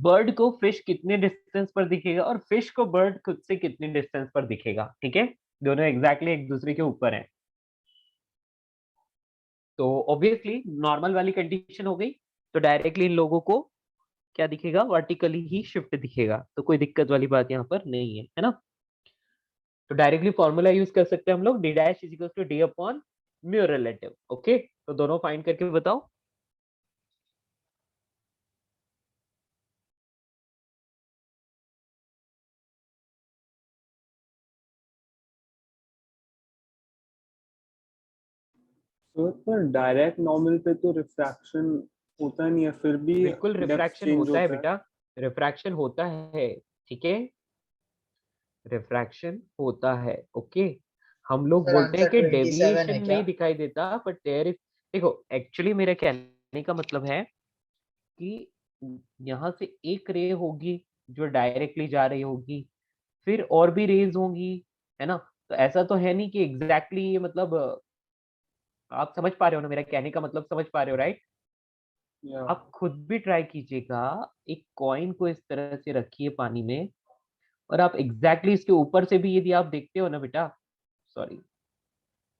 Bird को fish कितने distance पर दिखेगा और fish को bird खुद से कितने डिस्टेंस पर दिखेगा, ठीक है। दोनों एग्जैक्टली एक दूसरे के ऊपर हैं, तो ऑब्वियसली नॉर्मल वाली कंडीशन हो गई, तो डायरेक्टली इन लोगों को क्या दिखेगा, वर्टिकली ही शिफ्ट दिखेगा, तो कोई दिक्कत वाली बात यहाँ पर नहीं है ना। तो डायरेक्टली फॉर्मूला यूज कर सकते हैं हम लोग, D dash is equal to D upon mu relative, okay. तो दोनों फाइंड करके बताओ। पर डायरेक्ट नॉर्मल पे तो रिफ्रैक्शन होता नहीं है, फिर भी बिल्कुल डेप्थ रिफ्रैक्शन चेंज होता है होता है। बेटा, रिफ्रैक्शन होता है, ठीक है, रिफ्रैक्शन होता है, ओके। हम लोग सर बोलते हैं आंसर कि 27 डेविएशन है क्या? नहीं दिखाई देता, बट देयर इज, देखो एक्चुअली मेरे कहने का मतलब है कि यहाँ से एक रे होगी जो डायरेक्टली जा रही होगी, फिर और भी रेज होंगी, है ना। तो ऐसा तो है नहीं कि एग्जैक्टली ये मतलब आप समझ पा रहे हो ना, मेरा कहने का मतलब समझ पा रहे हो, राइट? या आप खुद भी ट्राई कीजिएगा, एक कॉइन को इस तरह से रखिए पानी में, और आप एग्जैक्टली इसके ऊपर से भी यदि आप देखते हो ना बेटा, सॉरी,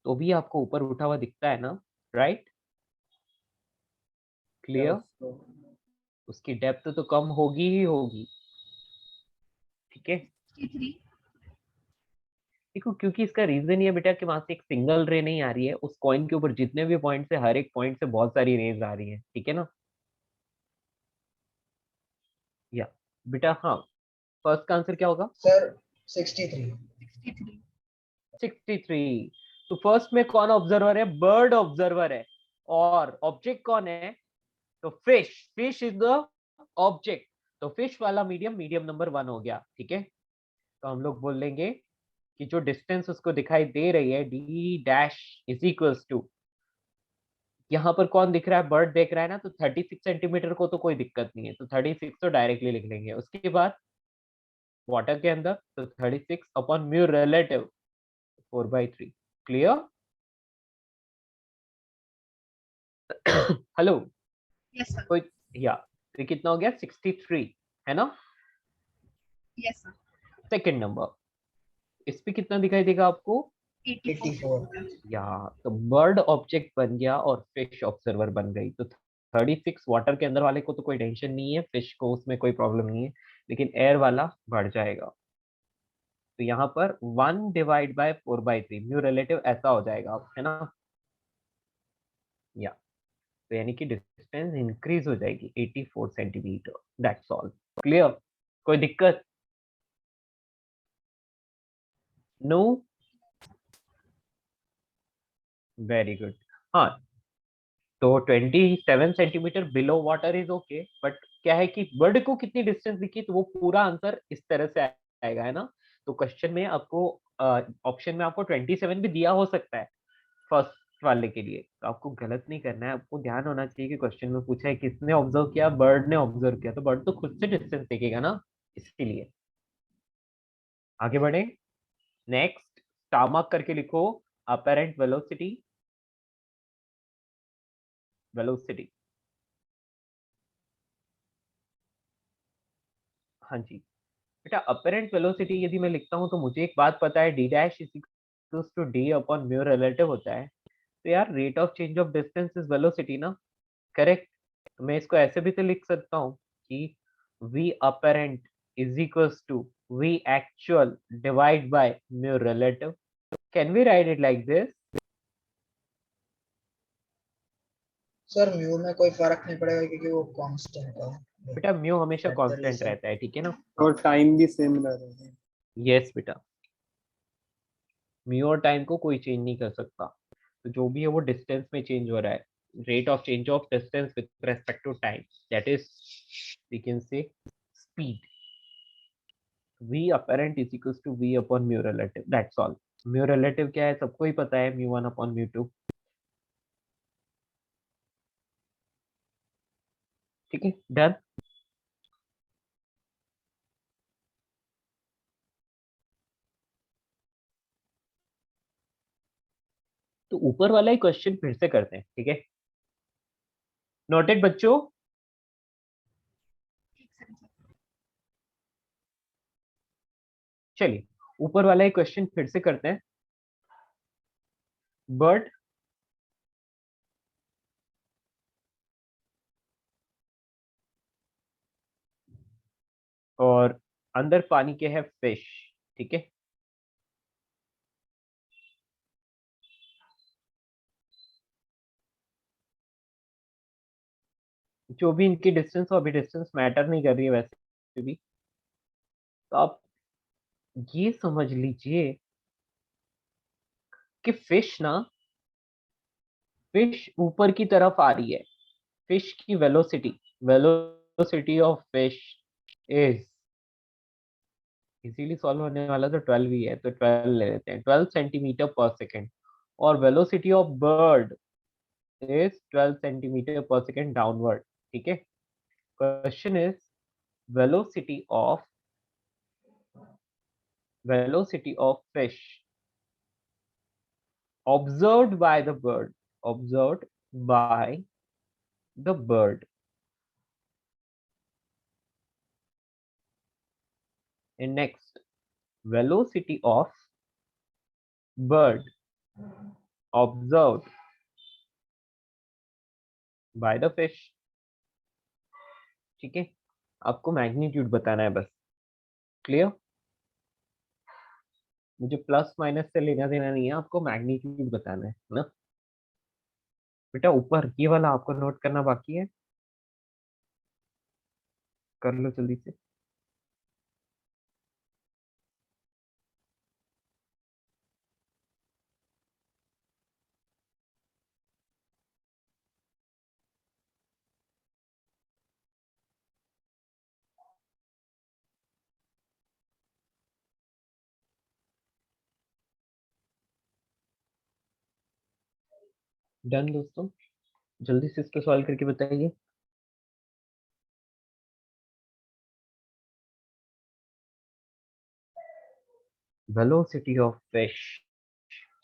तो भी आपको ऊपर उठा हुआ दिखता है ना, राइट? क्लियर? उसकी डेप्थ तो कम होगी ही होगी, ठीक है। 63। देखो क्योंकि इसका रीजन ये बेटा कि वहां से एक सिंगल रे नहीं आ रही है, उस कॉइन के ऊपर जितने भी पॉइंट से, हर एक पॉइंट से बहुत सारी रेज आ रही है, ठीक है ना। या बेटा हाँ, फर्स्ट का आंसर क्या होगा? सर 63। 63। 63। तो फर्स्ट में कौन ऑब्जर्वर है? बर्ड ऑब्जर्वर है, और ऑब्जेक्ट कौन है? तो fish, fish is the object, तो फिश वाला मीडियम मीडियम नंबर 1 हो गया, ठीक है। तो हम लोग बोल लेंगे कि जो डिस्टेंस उसको दिखाई दे रही है, D dash is equals to यहाँ पर कौन दिख रहा है, बर्ड देख रहा है ना, तो 36 सेंटीमीटर को तो कोई दिक्कत नहीं है, तो 36 तो डायरेक्टली लिख लेंगे। उसके बाद वाटर के अंदर तो 36 upon mu relative 4/3। Clear? Hello yes sir. कोई, या तो कितना हो गया 63 है ना। Yes sir. सेकंड नंबर, इस पे कितना दिखाई देगा आपको, 84। या तो बर्ड ऑब्जेक्ट बन गया और फिश ऑब्जर्वर बन गई। तो 36 वाटर के अंदर वाले को तो कोई टेंशन नहीं है, फिश को उसमें कोई प्रॉब्लम नहीं है, लेकिन एयर वाला बढ़ जाएगा। तो यहाँ पर 1/4/3 म्यू रिलेटिव ऐसा हो जाएगा, है ना। या तो यानी कि डिस्टेंस इंक्रीज हो जाएगी 84 सेंटीमीटर। That's all. क्लियर? कोई दिक्कत? नो? Very good. हाँ, तो 27 centimetre below water is okay, but क्या है कि बर्ड को कितनी डिस्टेंस दिखी, तो वो पूरा आंसर इस तरह से आएगा, है ना। तो क्वेश्चन में आपको ऑप्शन में आपको 27 भी दिया हो सकता है फर्स्ट वाले के लिए, तो आपको गलत नहीं करना है। आपको ध्यान होना चाहिए कि क्वेश्चन में पूछा है किसने ऑब्जर्व किया, बर्ड ने ऑब्जर्व किया, तो बर्ड तो खुद से डिस्टेंस देखेगा ना, इसके लिए। आगे बढ़े। नेक्स्ट, स्टार करके लिखो अपेरेंट वेलोसिटी। वेलोसिटी, हाँ जी बेटा, अपेरेंट वेलोसिटी यदि मैं लिखता हूँ तो मुझे एक बात पता है, D dash is equals to D upon mu relative होता है। तो यार rate of change of distance is velocity ना, करेक्ट। मैं इसको ऐसे भी तो लिख सकता हूँ कि v apparent is equals to v actual divide by mu relative. Can we write it like this? Sir mu में कोई फर्क नहीं पड़ेगा क्योंकि वो कांस्टेंट है। बेटा म्यू हमेशा That's the कांस्टेंट reason. रहता है, ठीक है ना। और टाइम भी सेम रहेगा। यस बेटा, म्यू और टाइम को कोई चेंज नहीं कर सकता, तो जो भी है वो डिस्टेंस में चेंज हो रहा है। Rate of change of distance with respect to time, that is we can say speed. v apparent is equals to v upon mu relative, that's all. mu relative क्या है सबको ही पता है, mu1 upon mu2। ठीक है, done. तो ऊपर वाला ही क्वेश्चन फिर से करते हैं, ठीक है। नोटेड बच्चों? चलिए ऊपर वाला ही क्वेश्चन फिर से करते हैं। बर्ड और अंदर पानी के है फिश, ठीक है। जो भी इनकी डिस्टेंस हो, अभी डिस्टेंस मैटर नहीं कर रही है वैसे भी, तो आप ये समझ लीजिए कि फिश ऊपर की तरफ आ रही है। फिश की velocity, velocity of fish is easily solve होने वाला, तो 12 ही है, तो 12 ले लेते हैं, 12 सेंटीमीटर पर सेकेंड। और velocity of bird is 12 centimetre पर सेकेंड डाउनवर्ड, ठीक है। Question is velocity of fish observed by the bird, observed by the bird, and next velocity of bird observed by the fish, ठीक है। आपको magnitude बताना है बस, क्लियर। मुझे प्लस माइनस से लेना देना नहीं है, आपको मैग्नीट्यूड बताना है ना। बेटा ऊपर ये वाला आपको नोट करना बाकी है, कर लो जल्दी से। डन दोस्तों। जल्दी से इसको सॉल्व करके बताइए। Velocity of fish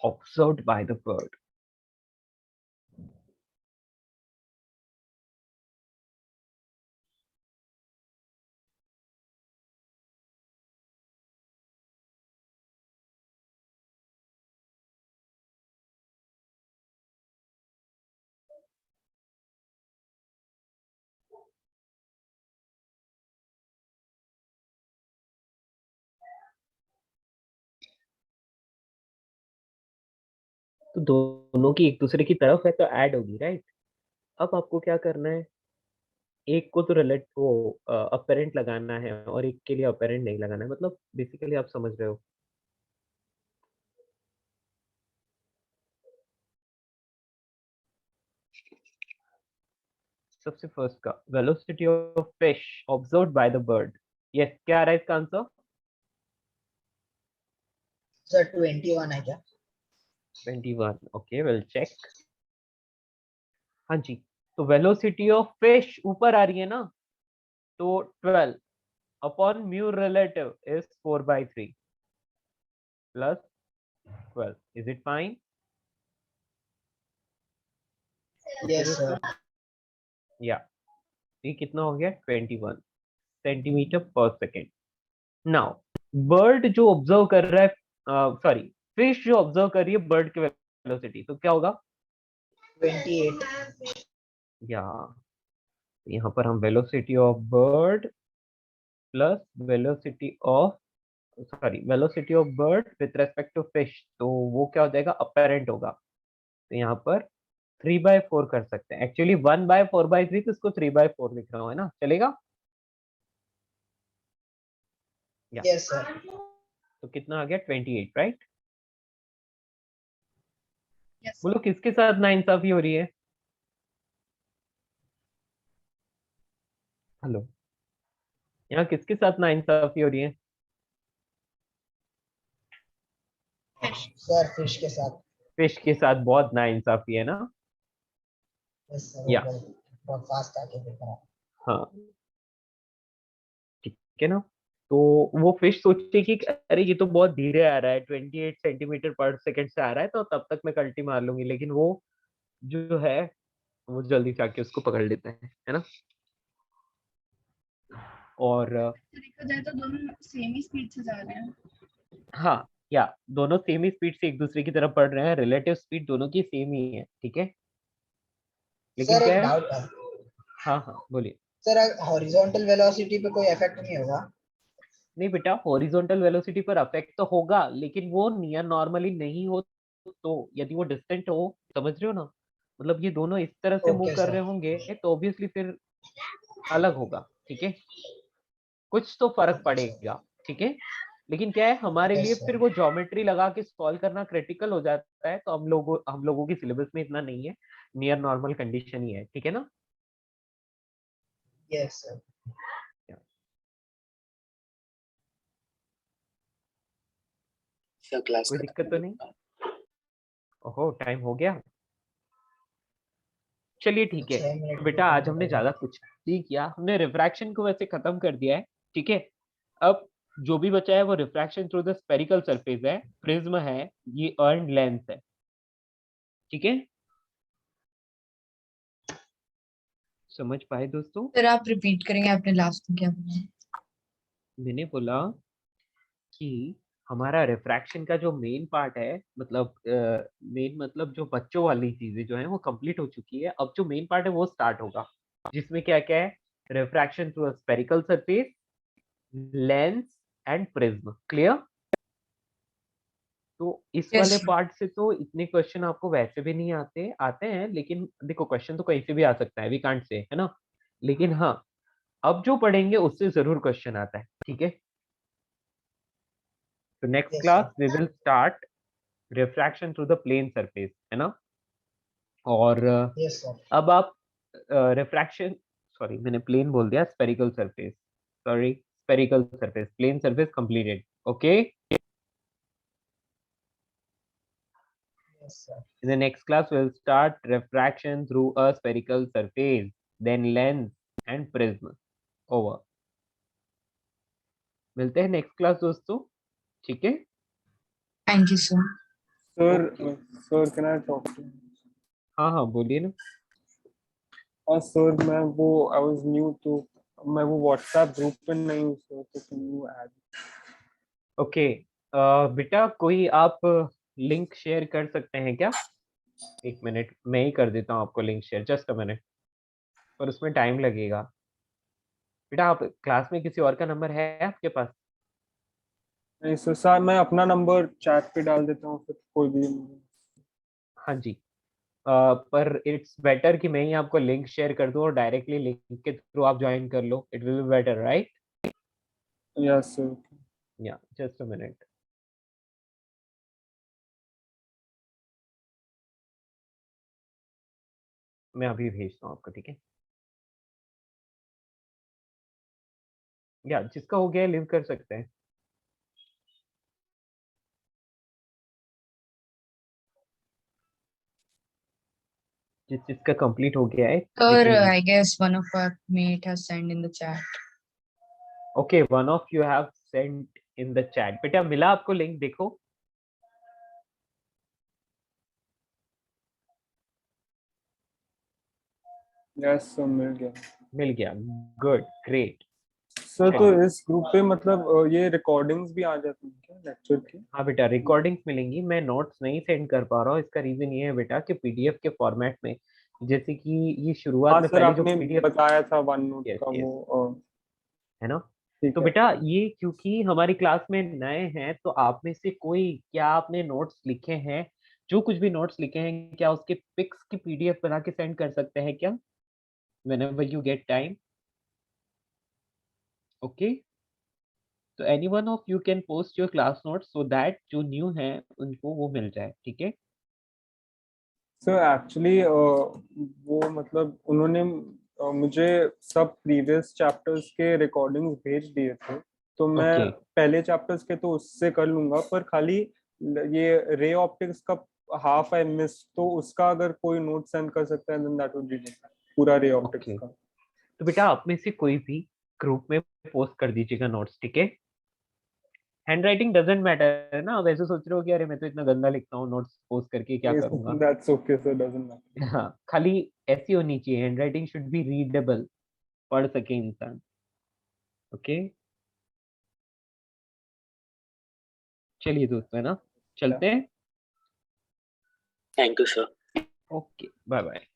observed by the bird. तो दोनों की एक दूसरे की तरफ है तो ऐड होगी, राइट? अब आपको क्या करना है, एक को तो रिलेट वो अपेरेंट लगाना है और एक के लिए अपेरेंट नहीं लगाना है, मतलब बेसिकली आप समझ रहे हो। सबसे फर्स्ट का velocity of fish observed by the bird. Yes, क्या आ रहा है इसका आंसर? सर 21 है क्या? 21। Okay, will check. हाँ जी, तो वेलोसिटी ऑफ फिश ऊपर आ रही है ना, तो 12 upon mu relative is 4/3 plus 12। Is it fine? Yes sir. या ये कितना हो गया? 21 सेंटीमीटर पर सेकेंड। नाउ बर्ड जो ऑब्जर्व कर रहा है, सॉरी, फिश जो ऑब्जर्व कर रही है बर्ड की वेलोसिटी, तो क्या होगा? 28। या यहाँ पर हम velocity of bird plus velocity of velocity of bird with respect to fish, तो वो क्या हो जाएगा? अपेरेंट होगा। तो यहाँ पर 3/4 कर सकते हैं। एक्चुअली 1/4/3, तो इसको 3/4 लिख रहा हूँ, है ना? चलेगा? या यस सर। तो कितना आ गया? 28, राइट? यस बोलो किसके साथ नाइंसाफी हो रही है? हेलो, यहाँ किसके साथ नाइंसाफी हो रही है? फिश। सर फिश के साथ। फिश के साथ बहुत नाइंसाफी है ना? यस सर, या बहुत फास्ट आके देख रहा। हाँ, ठीक है ना? तो वो फिश सोचती कि अरे ये तो बहुत धीरे आ रहा है, 28 सेंटीमीटर पर सेकंड से आ रहा है, तो तब तक मैं कल्टी मार लूंगी, लेकिन वो जो है वो जल्दी से आके उसको पकड़ लेता है ना? और देखा जाए तो दोनों सेम ही स्पीड से जा रहे हैं। हाँ, या दोनों सेम ही स्पीड से एक दूसरे की तरफ बढ़ रहे हैं, रिलेटिव स्पीड दोनों की सेम ही है, ठीक है? लेकिन सर क्या एक है? डाउट है। हाँ हाँ, बोलिए। सर हॉरिजॉन्टल वेलोसिटी पे कोई इफेक्ट नहीं होगा? नहीं बेटा, हॉरिजॉन्टल वेलोसिटी पर अफेक्ट तो होगा, लेकिन वो नियर नॉर्मली नहीं हो, तो यदि वो डिस्टेंट हो, समझ रहे हो ना? मतलब ये दोनों इस तरह से मूव ओके कर सर। रहे होंगे तो ऑब्वियसली फिर अलग होगा, ठीक है? कुछ तो फर्क ओके सर। पड़ेगा, ठीक है? लेकिन क्या है, हमारे लिए यस फिर सर। वो ज्योमेट्री लगा के सॉल्व करना क्रिटिकल हो जाता है, तो हम लोगों की सिलेबस में इतना नहीं है, नियर नॉर्मल कंडीशन ही है, ठीक है ना? Yes sir. सर क्लास कोई दिक्कत तो नहीं? ओहो, टाइम हो गया। चलिए ठीक है। 6 मिनट बेटा आज हमने ज्यादा कुछ नहीं किया, हमने रिफ्रैक्शन को वैसे खत्म कर दिया है, ठीक है? अब जो भी बचा है वो refraction through the spherical surface है, प्रिज्म है, ये अर्न्ड लेंस है, ठीक है? समझ पाए दोस्तों? फिर आप रिपीट करेंगे आपने लास्ट में क्या बोला? मैंने बोला कि हमारा रिफ्रैक्शन का जो मेन पार्ट है, मतलब मेन मतलब जो बच्चों वाली चीजें जो है वो कंप्लीट हो चुकी है। अब जो मेन पार्ट है वो स्टार्ट होगा, जिसमें क्या क्या है? Refraction through spherical surface, lens and prism. Clear? तो इस यस वाले पार्ट से तो इतने क्वेश्चन आपको वैसे भी नहीं आते, आते हैं, लेकिन देखो क्वेश्चन तो कहीं से भी आ सकता है, वी कांट से, है ना? लेकिन हाँ, अब जो पढ़ेंगे उससे जरूर क्वेश्चन आता है, ठीक है? तो next yes class sir. We will start refraction through the plane surface, है ना? और यस सर। अब आप रिफ्रैक्शन, सॉरी मैंने प्लेन बोल दिया, spherical surface, sorry spherical surface, plane surface completed. Okay, Yes, sir. In the next class, we'll start refraction through a spherical surface, then lens and prism. Over. मिलते हैं next class दोस्तों, ठीक है? Thank you sir. Sir can I talk to? हाँ हाँ बोलिए ना। Sir मैं वो आई वाज न्यू तो मैं वो व्हाट्सएप ग्रुप पे नहीं हूँ सर, तो कैन यू ऐड? ओके बेटा कोई आप लिंक शेयर कर सकते हैं क्या? एक मिनट, मैं ही कर देता हूँ आपको link share, just a minute, पर उसमें टाइम लगेगा। बेटा आप क्लास में किसी और का नंबर है आपके पास? नहीं सर, मैं अपना नंबर चैट पे डाल देता हूँ, फिर कोई भी। हाँ जी, पर इट्स बेटर कि मैं ही आपको लिंक शेयर कर दूं और डायरेक्टली लिंक के थ्रू आप ज्वाइन कर लो, it will be better right? Yes sir. Yeah just a minute, मैं अभी भेजता हूँ आपको, ठीक है? या जिसका हो गया लिव कर सकते हैं। जिसका कंप्लीट हो गया है सर लिखेंगे। I guess one of our mate has send in the chat. Okay, one of you have sent in the chat. बेटा मिला आपको लिंक, देखो। यस सर, मिल गया। Good, great. सर। तो चलिए। इस ग्रुप पे मतलब ये रिकॉर्डिंग्स भी आ जाती हैं क्या लेक्चर की? हाँ बेटा, रिकॉर्डिंग्स मिलेंगी। मैं नोट्स नहीं सेंड कर पा रहा हूँ, इसका रीजन ये है बेटा कि पीडीएफ के फॉर्मेट में, जैसे कि ये शुरुआत हाँ में सर, पहले जो आपने पीडीएफ बताया था वन नोट यस का यस वो है ना, ठीक तो है। बेटा ये क्योंकि हमारी क्लास में नए हैं, तो आप में से कोई, क्या आपने नोट्स लिखे हैं? जो कुछ भी नोट्स लिखे हैं, क्या उसके पिक्स की पीडीएफ बना के सेंड कर सकते हैं क्या, whenever you get time? Okay, तो any one of you can post your class notes so that जो न्यू हैं उनको वो मिल जाए, ठीक है? सर एक्चुअली वो मतलब उन्होंने मुझे सब प्रीवियस चैप्टर्स के रिकॉर्डिंग्स भेज दिए थे, तो मैं ओके पहले चैप्टर्स के तो उससे कर लूंगा, पर खाली ये रे ऑप्टिक्स का हाफ आई मिस, तो उसका अगर कोई नोट सेंड कर सकता है देन दैट वुड बी पूरा रे ऑप्टिक्स ओके, का। तो बेटा आप में से कोई भी ग्रुप में पोस्ट कर दीजिएगा नोट्स, ठीक है? हैंड राइटिंग डजेंट मैटर है ना, वैसे सोच रहे हो कि अरे मैं तो इतना गंदा लिखता हूँ, नोट्स पोस्ट करके क्या करूंगा? That's okay sir, doesn't matter. हाँ, खाली ऐसी होनी चाहिए, hand writing should be readable, पढ़ सके इंसान। ओके, चलिए दोस्तों, है ना, चलते हैं। Thank you sir. Okay, bye bye.